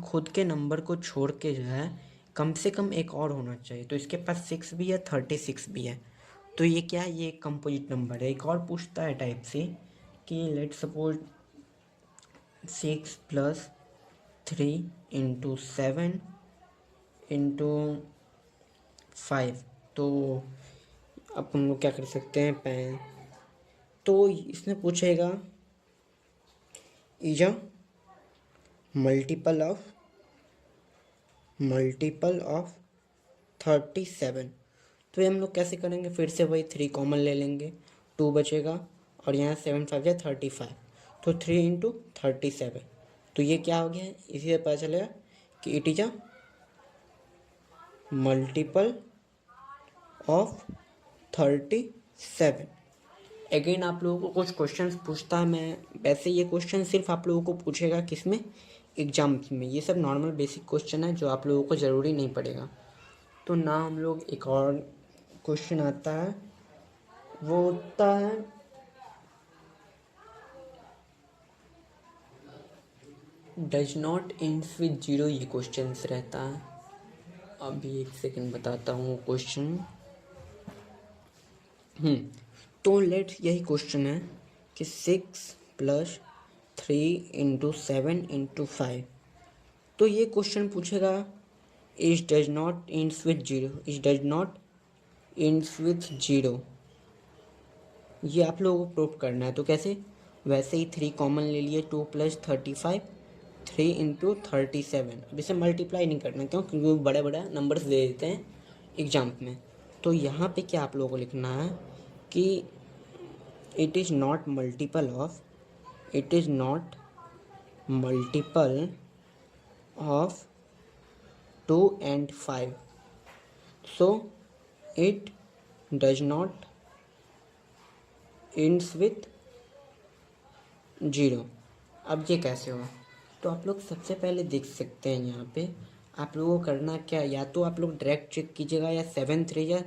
Speaker 1: खुद के नंबर को छोड़ के जो है कम से कम एक और होना चाहिए। तो इसके पास 6 भी है, 36 भी है, तो ये क्या है, ये एक कंपोजिट नंबर है। एक और पूछता है टाइप से कि लेट सपोज 6+3 इंटू 7 इंटू 5, तो अब हम लोग क्या कर सकते हैं, पेन। तो इसमें पूछेगा इज अ मल्टीपल ऑफ 37, तो ये हम लोग कैसे करेंगे, फिर से वही 3 कॉमन ले लेंगे, 2 बचेगा और यहाँ 7 5 या 35, तो 3 इंटू 37, तो ये क्या हो गया है, इसी से पता चलेगा कि it is a multiple of 37। Again आप लोगों को कुछ क्वेश्चंस पूछता है, मैं वैसे ये क्वेश्चन सिर्फ आप लोगों को पूछेगा किसमें, एग्जाम्स में। ये सब नॉर्मल बेसिक क्वेश्चन है जो आप लोगों को ज़रूरी नहीं पड़ेगा। तो ना हम लोग एक और क्वेश्चन आता है, वो होता है डज नॉट एंड्स विद 0, ये क्वेश्चन रहता है। अभी एक सेकंड बताता हूँ क्वेश्चन। तो लेट्स यही क्वेश्चन है कि 6+3 इंटू 7 इंटू 5, तो ये क्वेश्चन पूछेगा is does not ends with 0, ये आप लोगों को प्रूफ करना है। तो कैसे, वैसे ही 3 कॉमन ले लिए, 2+35, 3 इंटू 37। अब इसे मल्टीप्लाई नहीं करना, क्यों? क्योंकि वो बड़े बड़े नंबर्स दे देते हैं एग्जाम में। तो यहाँ पे क्या आप लोगों को लिखना है कि it is not multiple of 2 and 5, so it does not ends with 0। अब ये कैसे हुआ, तो आप लोग सबसे पहले देख सकते हैं यहाँ पे आप लोगों को करना क्या, या तो आप लोग डायरेक्ट चेक कीजिएगा, या 7 3 या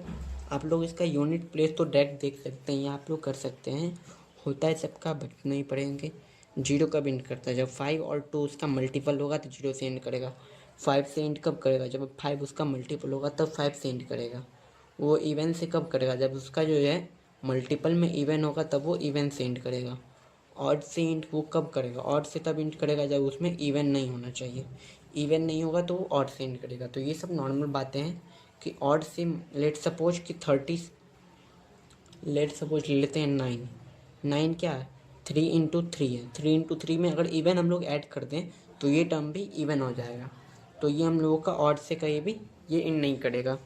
Speaker 1: आप लोग इसका यूनिट प्लेस तो डायरेक्ट देख सकते हैं, या आप लोग कर सकते हैं। होता है सबका, बट नहीं पढ़ेंगे। 0 कब एंड करता है, जब 5 और 2 उसका मल्टीपल होगा तो 0 से एंड करेगा। 5 से एंड कब करेगा, जब 5 उसका मल्टीपल होगा तब 5 से एंड करेगा। वो इवन से कब करेगा, जब उसका जो है मल्टीपल में इवन होगा तब वो इवन से एंड करेगा। ऑड से एंड वो कब करेगा, ऑड से तब एंड करेगा जब उसमें इवन नहीं होना चाहिए। इवन नहीं होगा तो वो ऑड से एंड करेगा। तो ये सब नॉर्मल बातें हैं कि ऑड से लेट सपोज कि 30, लेट सपोज ले लेते हैं 9, 9 क्या है, 3 इंटू 3 है। 3 इंटू 3 में अगर इवन हम लोग ऐड कर दें तो ये टर्म भी इवन हो जाएगा। तो ये हम लोगों का ऑड से कहीं भी ये एंड नहीं करेगा।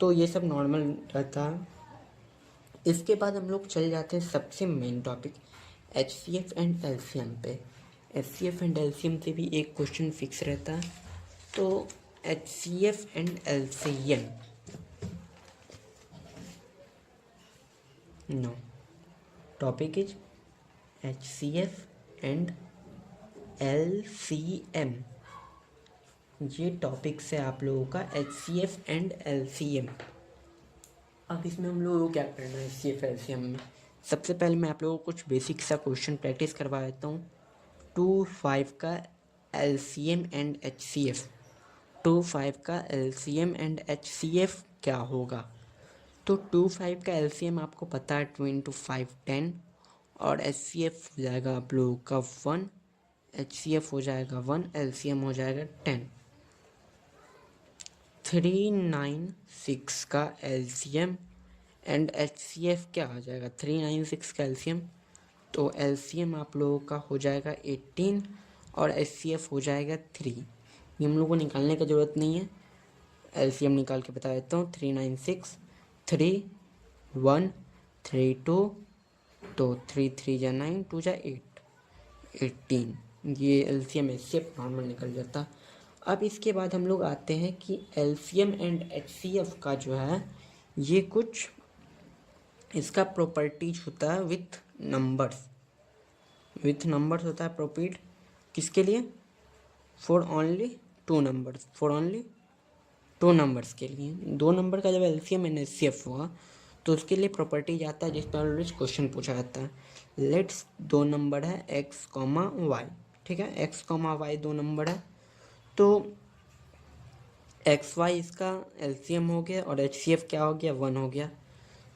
Speaker 1: तो ये सब नॉर्मल रहता है। इसके बाद हम लोग चल जाते हैं सबसे main topic HCF and LCM पे। HCF एंड LCM से भी एक क्वेश्चन फिक्स रहता है। तो HCF and LCM, no, topic is HCF and LCM। ये टॉपिक से आप लोगों का HCF एंड LCM। अब इसमें हम लोगों को क्या करना है HCF LCM में, सबसे पहले मैं आप लोगों को कुछ बेसिक सा क्वेश्चन प्रैक्टिस करवा देता हूँ। 2 5 का LCM एंड HCF, 2 5 का LCM एंड HCF क्या होगा? तो 2 5 का LCM आपको पता है 2 × 5 10, और HCF हो जाएगा आप लोगों का 1, HCF हो जाएगा 1, LCM हो जाएगा 10। 396 का LCM एंड HCF क्या हो जाएगा? 396 का LCM, तो LCM आप लोगों का हो जाएगा 18 और HCF हो जाएगा 3। ये हम लोग को निकालने की ज़रूरत नहीं है, LCM निकाल के बता देता हूँ। 396 3 1 3 2, तो 3 3 जा 9 2 जा 8 18, ये LCM HCF नॉर्मल निकल जाता। अब इसके बाद हम लोग आते हैं कि LCM एंड HCF का जो है ये कुछ इसका प्रॉपर्टीज होता है विथ नंबर्स, होता है प्रॉपर्टी किसके लिए? For only 2 numbers, for only 2 numbers के लिए। 2 नंबर का जब LCM एंड HCF हुआ तो उसके लिए प्रॉपर्टी आता है जिस पर ऑलरेडी क्वेश्चन पूछा जाता है। लेट्स 2 नंबर है x, y, ठीक है, x, y 2 नंबर है, तो XY इसका LCM हो गया और HCF क्या हो गया? 1 हो गया,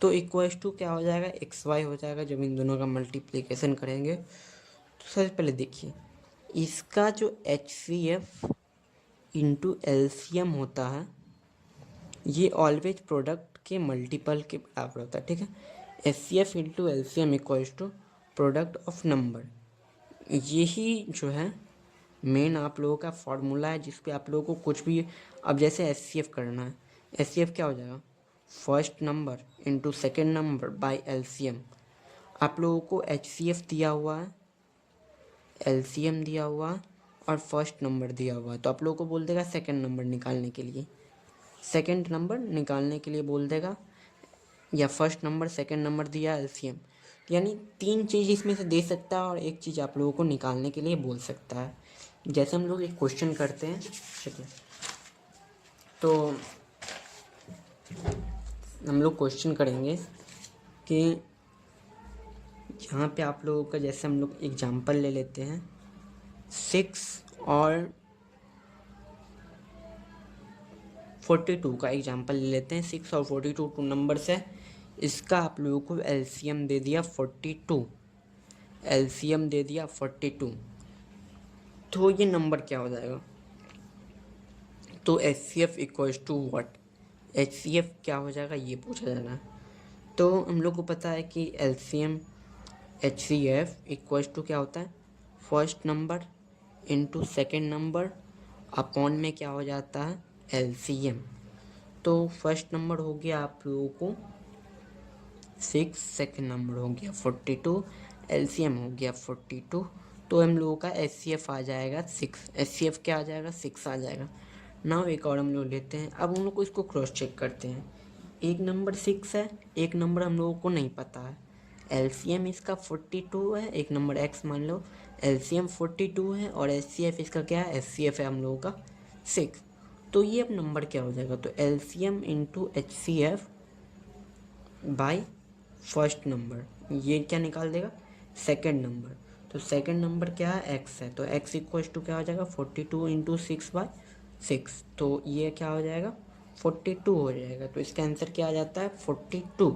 Speaker 1: तो इक्वल्स टू क्या हो जाएगा? XY हो जाएगा जब इन दोनों का मल्टीप्लिकेशन करेंगे। तो सबसे पहले देखिए इसका जो HCF इंटू LCM होता है ये ऑलवेज प्रोडक्ट के मल्टीपल के बराबर होता है, ठीक है। HCF into LCM equals to product of number, यही जो है मेन आप लोगों का फॉर्मूला है जिस पे आप लोगों को कुछ भी, अब जैसे HCF करना है, HCF क्या हो जाएगा? First number into second number by LCM। आप लोगों को HCF दिया हुआ है, LCM दिया हुआ है और फर्स्ट नंबर दिया हुआ है, तो आप लोगों को बोल देगा सेकेंड नंबर निकालने के लिए, सेकेंड नंबर निकालने के लिए बोल देगा, या फर्स्ट नंबर सेकेंड नंबर दिया LCM, यानी 3 चीज़ इसमें से दे सकता है और एक चीज़ आप लोगों को निकालने के लिए बोल सकता है। जैसे हम लोग एक क्वेश्चन करते हैं, चलिए, तो हम लोग क्वेश्चन करेंगे कि यहाँ पे आप लोगों का, जैसे हम लोग एग्जांपल ले लेते हैं 6 और 42 का एग्जांपल ले लेते हैं। 6 और 42 2 नंबर्स है, इसका आप लोगों को LCM दे दिया 42, LCM दे दिया 42, तो ये नंबर क्या हो जाएगा? तो HCF equals to what? HCF क्या हो जाएगा ये पूछा जा रहा है। तो हम लोग को पता है कि LCM HCF इक्वल्स टू क्या होता है? First number into second number upon में क्या हो जाता है? LCM। तो फर्स्ट नंबर हो गया आप लोगों को 6, सेकेंड नंबर हो गया 42, LCM हो गया 42, तो हम लोगों का HCF आ जाएगा 6, HCF क्या आ जाएगा? 6 आ जाएगा। नाउ एक और हम लोग लेते हैं, अब हम लोग को इसको क्रॉस चेक करते हैं। एक नंबर 6 है, एक नंबर हम लोगों को नहीं पता है, LCM इसका 42 है, एक नंबर X मान लो, LCM 42 है और HCF इसका क्या है? HCF है हम लोगों का 6, तो ये अब नंबर क्या हो जाएगा? तो LCM into HCF by first number, ये क्या निकाल देगा? सेकेंड नंबर, तो सेकेंड नंबर क्या है? X है, तो X इक्वल टू क्या हो जाएगा? 42 इंटू 6 बाई 6, तो ये क्या हो जाएगा? 42 हो जाएगा, तो इसका आंसर क्या आ जाता है? 42।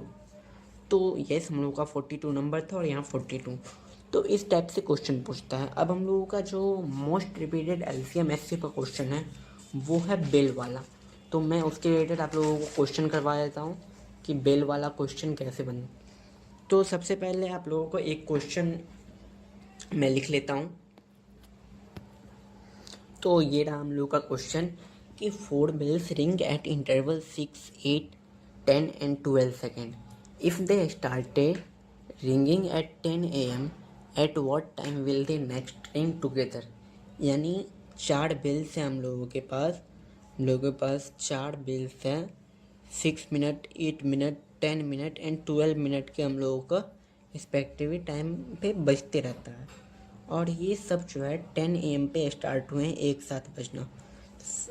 Speaker 1: तो यस, हम लोग का 42 नंबर था और यहाँ 42, तो इस टाइप से क्वेश्चन पूछता है। अब हम लोगों का जो मोस्ट रिपीटेड LCM HCF का क्वेश्चन है वो है बेल वाला, तो मैं उसके रिलेटेड आप लोगों को क्वेश्चन करवा देता हूँ कि बेल वाला क्वेश्चन कैसे बने। तो सबसे पहले आप लोगों को एक क्वेश्चन मैं लिख लेता हूँ। तो ये रहा हम लोग का क्वेश्चन कि 4 bells ring at interval 6, 8, 10 and 12 seconds. If they started ringing at 10 AM, at what time will they next ring together? यानी 4 bells हैं हम लोगों के पास, 4 bells हैं, 6 minute, 8 minute, 10 minute and 12 minute के हम लोगों का रिस्पेक्टिवली टाइम पे बजते रहता है, और ये सब जो है 10 AM पे स्टार्ट हुए हैं एक साथ बजना।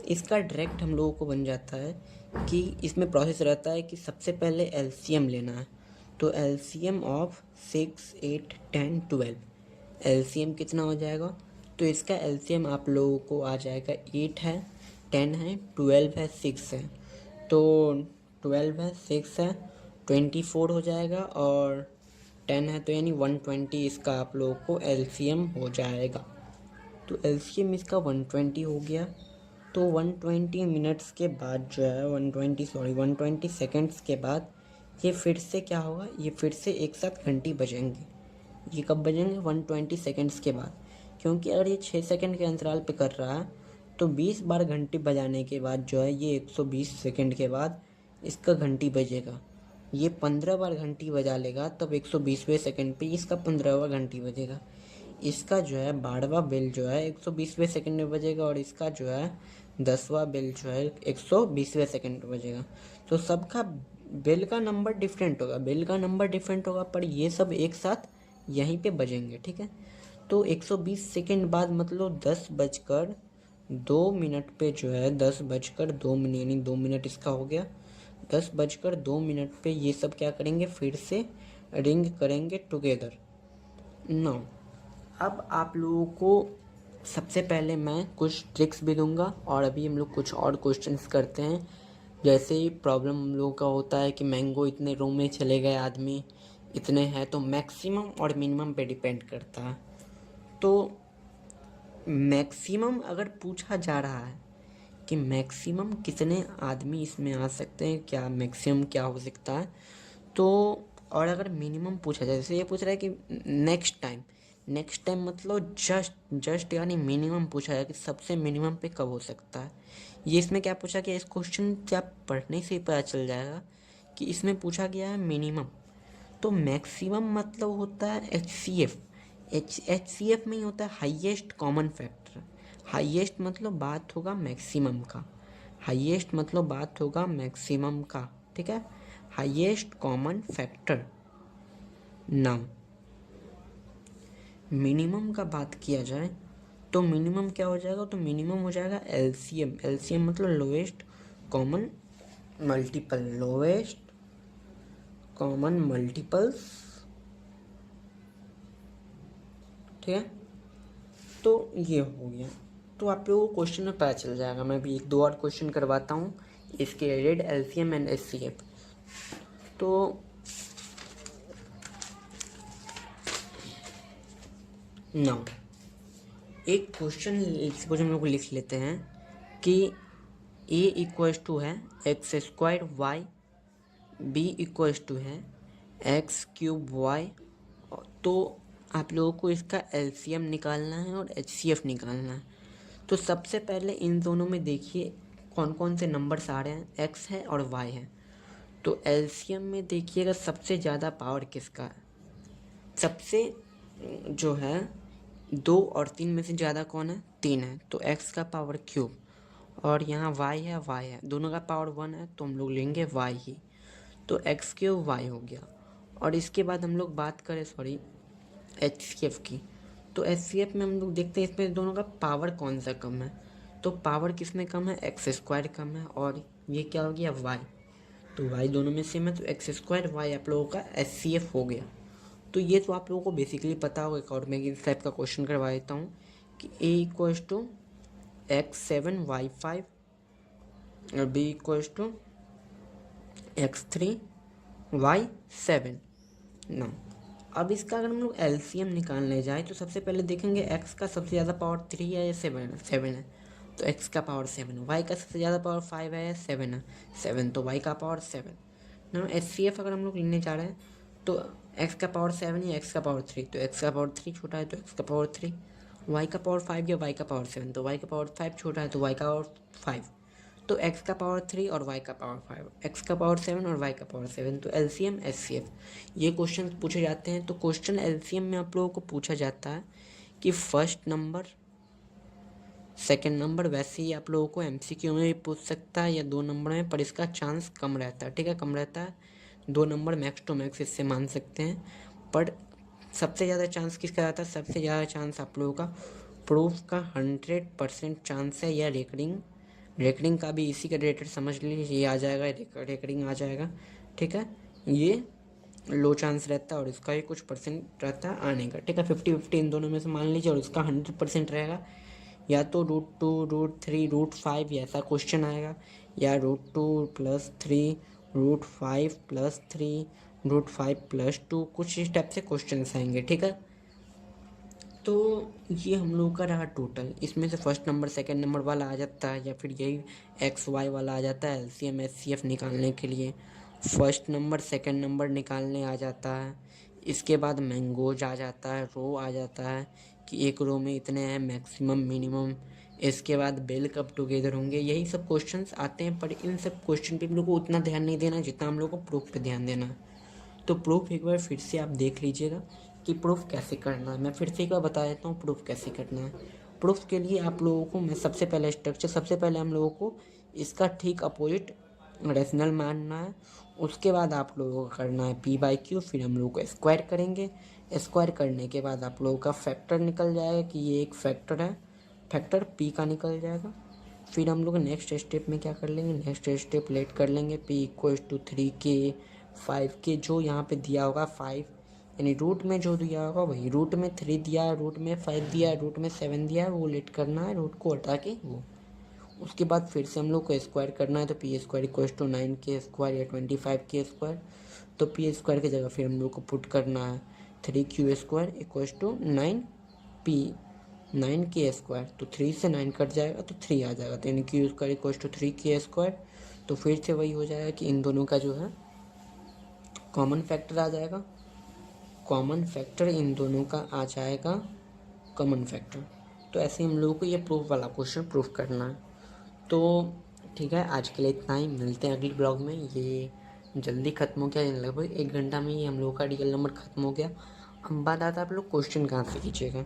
Speaker 1: इसका डायरेक्ट हम लोगों को बन जाता है कि इसमें प्रोसेस रहता है कि सबसे पहले LCM लेना है, तो एलसीएम ऑफ 6, 8, 10, 12, एलसीएम कितना हो जाएगा? तो इसका एलसीएम आप लोगों को आ जाएगा 8 है, 10 है, 12 है, 6 है। तो 12 है, 6 है, 24 हो जाएगा और 10 है, तो यानी 120 इसका आप लोगों को एलसीएम हो जाएगा। तो एलसीएम इसका 120 हो गया। तो 120 मिनट्स के बाद जो है 120 सेकंड्स के बाद ये फिर से क्या होगा, ये फिर से एक साथ घंटी बजेंगे। ये कब बजेंगे? 120 सेकंड्स के बाद, क्योंकि अगर ये 6 सेकंड के अंतराल पे कर रहा है तो 20 बार घंटी बजाने के बाद जो है ये 120 सेकंड के बाद इसका घंटी बजेगा। ये 15 बार घंटी बजा लेगा तब 120वें सेकंड पे इसका 15वां घंटी बजेगा। इसका जो है 12वां बेल जो है 120वें सेकंड में बजेगा और इसका जो है 10वां बेल जो है 120वें सेकंड में बजेगा। तो सबका बेल का नंबर डिफरेंट होगा, बेल का नंबर डिफरेंट होगा, पर ये सब एक साथ यहीं पे बजेंगे, ठीक है। तो 120 सेकंड बाद मतलब 10 बजकर 2 मिनट पे जो है 10 बजकर 2 मिनट यानी 2 मिनट इसका हो गया। 10 बजकर 2 मिनट पे ये सब क्या करेंगे, फिर से रिंग करेंगे टुगेदर। नाउ अब आप लोगों को सबसे पहले मैं कुछ ट्रिक्स भी दूंगा और अभी हम लोग कुछ और क्वेश्चंस करते हैं। जैसे प्रॉब्लम हम लोगों का होता है कि मैंगो इतने रूम में चले गए आदमी इतने हैं, तो मैक्सिमम और मिनिमम पे डिपेंड करता है। तो मैक्सिमम अगर पूछा जा रहा है कि मैक्सिमम कितने आदमी इसमें आ सकते हैं, क्या मैक्सिमम क्या हो सकता है, तो और अगर मिनिमम पूछा जाए, जैसे ये पूछ रहा है कि नेक्स्ट टाइम मतलब जस्ट यानी मिनिमम पूछा है कि सबसे मिनिमम पे कब हो सकता है। ये इसमें क्या पूछा गया, इस क्वेश्चन से आप पढ़ने से ही पता चल जाएगा कि इसमें पूछा गया है मिनिमम। तो मैक्सिमम मतलब होता है एच सी एफ में ही होता है हाईएस्ट कॉमन फैक्टर। हाईएस्ट मतलब बात होगा मैक्सिमम का, हाईएस्ट मतलब बात होगा मैक्सिमम का, ठीक है, highest common factor. Now minimum का बात किया जाए तो मिनिमम क्या हो जाएगा, तो मिनिमम हो जाएगा एलसीएम। एलसीएम मतलब lowest common multiple, lowest common multiples, ठीक है। तो ये हो गया। तो आप लोगों को क्वेश्चन में पता चल जाएगा। मैं भी एक दो और क्वेश्चन करवाता हूँ इसके रिलेटेड, एलसीएम एंड एचसीएफ। तो नाउ एक क्वेश्चन सपोज हम लोग लिख लेते हैं कि ए इक्वल्स टू है x square y, b equals to है एक्स क्यूब वाई। तो आप लोगों को इसका एलसीएम निकालना है और एचसीएफ निकालना है। तो सबसे पहले इन दोनों में देखिए कौन कौन से नंबर्स आ रहे हैं, एक्स है और वाई है। तो एलसीएम में देखिएगा सबसे ज़्यादा पावर किसका है, सबसे जो है 2 और 3 में से ज़्यादा कौन है, 3 है, तो x का पावर क्यूब। और यहाँ y है, दोनों का पावर 1 है तो हम लोग लेंगे y ही, तो x क्यूब y हो गया। और इसके बाद हम लोग बात करें एच सी एफ की, तो एच सी एफ में हम लोग देखते हैं इसमें दोनों का पावर कौन सा कम है। तो पावर किस में कम है, एक्स स्क्वायर कम है, और ये क्या हो गया y, तो y दोनों में सेम है, तो एक्स स्क्वायर वाई आप लोगों का एच सी एफ हो गया। तो ये तो आप लोगों को बेसिकली पता होगा। एक और मैं इस टाइप का क्वेश्चन करवा देता हूँ कि a equals to x7 y5 और b equals to x3 y7। ना अब इसका अगर हम लोग एलसीएम निकालने जाए तो सबसे पहले देखेंगे x का सबसे ज़्यादा पावर 3 है या 7 है, तो x का पावर 7 है। y का सबसे ज़्यादा पावर 5 है या 7 है, 7, तो y का पावर 7 ना। एच सी एफ अगर हम लोग लेने जा रहे हैं तो x का पावर 7 या x का पावर 3, तो x का पावर 3 छोटा है तो x का पावर 3, y का पावर 5 या y का पावर 7, तो y का पावर 5 छोटा है तो y का पावर 5, तो x का पावर 3 और y का पावर 5, x का पावर 7 और y का पावर 7, तो एलसीएम एचसीएफ ये क्वेश्चन पूछे जाते हैं। तो क्वेश्चन एलसीएम में आप लोगों को पूछा जाता है कि फर्स्ट नंबर सेकेंड नंबर, वैसे ही आप लोगों को एमसीक्यू में भी पूछ सकता है या 2 नंबर में, पर इसका चांस कम रहता है, ठीक है, कम रहता है। 2 नंबर मैक्स टू मैक्स इससे मान सकते हैं, पर सबसे ज़्यादा चांस किसका रहता है, सबसे ज़्यादा चांस आप लोगों का प्रूफ का 100% चांस है, या रेकरिंग का भी इसी का रिलेटेड समझ लीजिए, ये आ जाएगा, रेकरिंग आ जाएगा, ठीक है। ये लो चांस रहता है और इसका ही कुछ परसेंट रहता है आने का, ठीक है। 50-50 इन दोनों में से मान लीजिए, और इसका 100% रहेगा। या तो √2 √3 √5 ऐसा क्वेश्चन आएगा, या √2 + 3 √5 + 3 √5 + 2, कुछ इस टाइप से क्वेश्चन आएंगे, ठीक है। तो ये हम लोग का रहा टोटल। इसमें से फर्स्ट नंबर सेकंड नंबर वाला आ जाता है, या फिर यही XY वाला आ जाता है LCM HCF निकालने के लिए। फर्स्ट नंबर सेकंड नंबर निकालने आ जाता है। इसके बाद मैंगोज आ जाता है, रो आ जाता है कि एक रो में इतने हैं मैक्सिमम मिनिमम। इसके बाद बेल कब टुगेदर होंगे, यही सब क्वेश्चंस आते हैं। पर इन सब क्वेश्चन पे हम लोग को उतना ध्यान नहीं देना जितना हम लोग को प्रूफ पे ध्यान देना है। तो प्रूफ एक बार फिर से आप देख लीजिएगा कि प्रूफ कैसे करना है। मैं फिर से एक बार बता देता हूँ प्रूफ कैसे करना है। प्रूफ के लिए आप लोगों को मैं सबसे पहले हम लोगों को इसका ठीक अपोजिट रेशनल मानना है। उसके बाद आप लोगों को करना है P/Q, फिर हम लोग को स्क्वायर करेंगे। स्क्वायर करने के बाद आप लोगों का फैक्टर निकल जाएगा कि ये एक फैक्टर है, फैक्टर P का निकल जाएगा। फिर हम लोग नेक्स्ट स्टेप में क्या कर लेंगे, नेक्स्ट स्टेप लेट कर लेंगे P = 3K 5K, जो यहाँ पे दिया होगा 5, यानी रूट में जो दिया होगा वही, रूट में 3 दिया, रूट में 5 दिया, रूट में 7 दिया, वो लेट करना है, रूट को हटा के वो। उसके बाद फिर से हम लोग को स्क्वायर करना है, तो P² = 9K² या 25K²। तो P² की जगह फिर हम लोग को पुट करना है 3Q² = 9P 9K²। तो 3 से 9 कट जाएगा तो 3 आ जाएगा, तो यानी Q² = 3K²। तो फिर से वही हो जाएगा कि इन दोनों का जो है कॉमन फैक्टर आ जाएगा। कॉमन फैक्टर इन दोनों का आ जाएगा कॉमन फैक्टर। तो ऐसे हम लोगों को ये प्रूफ वाला क्वेश्चन प्रूफ करना है। तो ठीक है, आज के लिए इतना ही। मिलते हैं अगले ब्लॉग में। ये जल्दी ख़त्म हो गया, लगभग 1 घंटा में ही हम लोगों का रियल नंबर ख़त्म हो गया। अब बात आता है आप लोग क्वेश्चन कहाँ से कीजिएगा।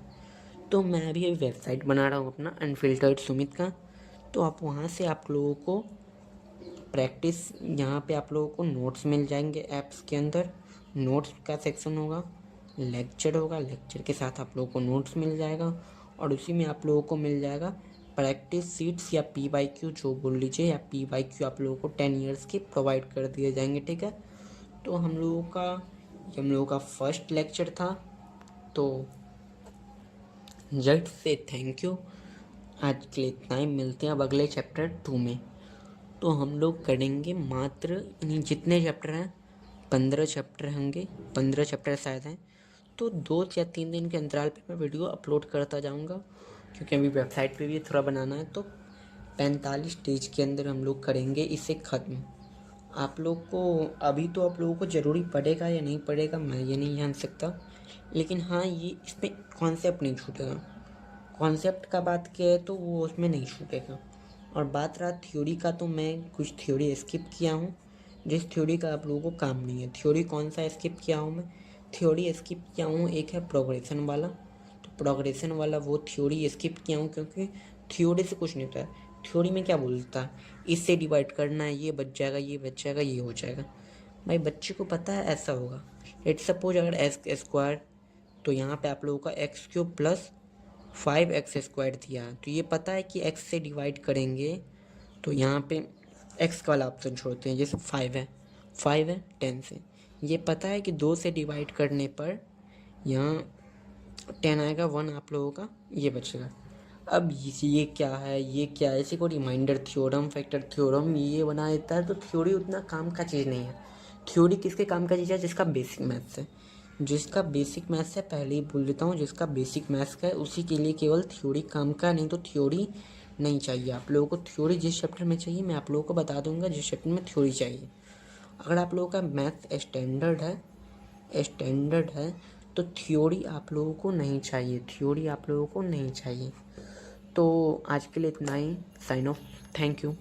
Speaker 1: तो मैं अभी वेबसाइट बना रहा हूँ अपना अनफिल्टर्ड सुमित का। तो आप वहाँ से आप लोगों को प्रैक्टिस, यहाँ पे आप लोगों को नोट्स मिल जाएंगे। ऐप्स के अंदर नोट्स का सेक्शन होगा, लेक्चर होगा, लेक्चर के साथ आप लोगों को नोट्स मिल जाएगा, और उसी में आप लोगों को मिल जाएगा प्रैक्टिस सीट्स या P/Q जो बोल लीजिए, या P/Q आप लोगों को 10 ईयर्स के प्रोवाइड कर दिए जाएंगे, ठीक है। तो हम लोगों का फर्स्ट लेक्चर था। तो जस्ट से थैंक यू। आज के लिए इतना ही, मिलते हैं अब अगले चैप्टर 2 में। तो हम लोग करेंगे मात्र यानी जितने चैप्टर हैं 15 चैप्टर होंगे, 15 चैप्टर शायद हैं। तो 2 या 3 दिन के अंतराल पे मैं वीडियो अपलोड करता जाऊंगा, क्योंकि अभी वेबसाइट पे भी थोड़ा बनाना है। तो 45 डेज के अंदर हम लोग करेंगे इसे ख़त्म। आप लोग को अभी तो आप लोगों को ज़रूरी पड़ेगा या नहीं पड़ेगा मैं ये नहीं जान सकता, लेकिन हाँ ये इसमें कॉन्सेप्ट नहीं छूटेगा। कॉन्सेप्ट का बात किया है तो वो उसमें नहीं छूटेगा। और बात रहा थ्योरी का, तो मैं कुछ थ्योरी स्किप किया हूँ जिस थ्योरी का आप लोगों को काम नहीं है। थ्योरी कौन सा स्किप किया हूँ मैं, थ्योरी स्किप किया हूँ एक है प्रोग्रेशन वाला। तो प्रोग्रेशन वाला वो थ्योरी स्किप किया हूँ, क्योंकि थ्योरी से कुछ नहीं होता है। थ्योरी में क्या बोलता है, इससे डिवाइड करना है, ये बच जाएगा, ये बच जाएगा, ये हो जाएगा। भाई बच्चे को पता है ऐसा होगा। लेट्स सपोज अगर x², तो यहाँ पे आप लोगों का x³ + 5x² दिया है, तो ये पता है कि x से डिवाइड करेंगे तो यहाँ पे x का वाला ऑप्शन छोड़ते हैं, जैसे 5 है 10 से। ये पता है कि 2 से डिवाइड करने पर यहाँ 10 आएगा, 1 आप लोगों का ये बचेगा। अब ये क्या है, ये क्या है, इसी को रिमाइंडर थ्योरम, फैक्टर थ्योरम ये बना देता है। तो थ्योरी उतना काम का चीज़ नहीं है। थ्योरी किसके काम का चीज़ है, जिसका बेसिक मैथ्स है। जिसका बेसिक मैथ्स है, पहले ही बोल देता हूँ, जिसका बेसिक मैथ्स का है उसी के लिए केवल थ्योरी काम का। नहीं तो थ्योरी नहीं चाहिए आप लोगों को। थ्योरी जिस चैप्टर में चाहिए मैं आप लोगों को बता दूंगा जिस चैप्टर में थ्योरी चाहिए। अगर आप लोगों का मैथ स्टैंडर्ड है तो थ्योरी आप लोगों को नहीं चाहिए, थ्योरी आप लोगों को नहीं चाहिए। तो आज के लिए इतना ही। Sign off. Thank you.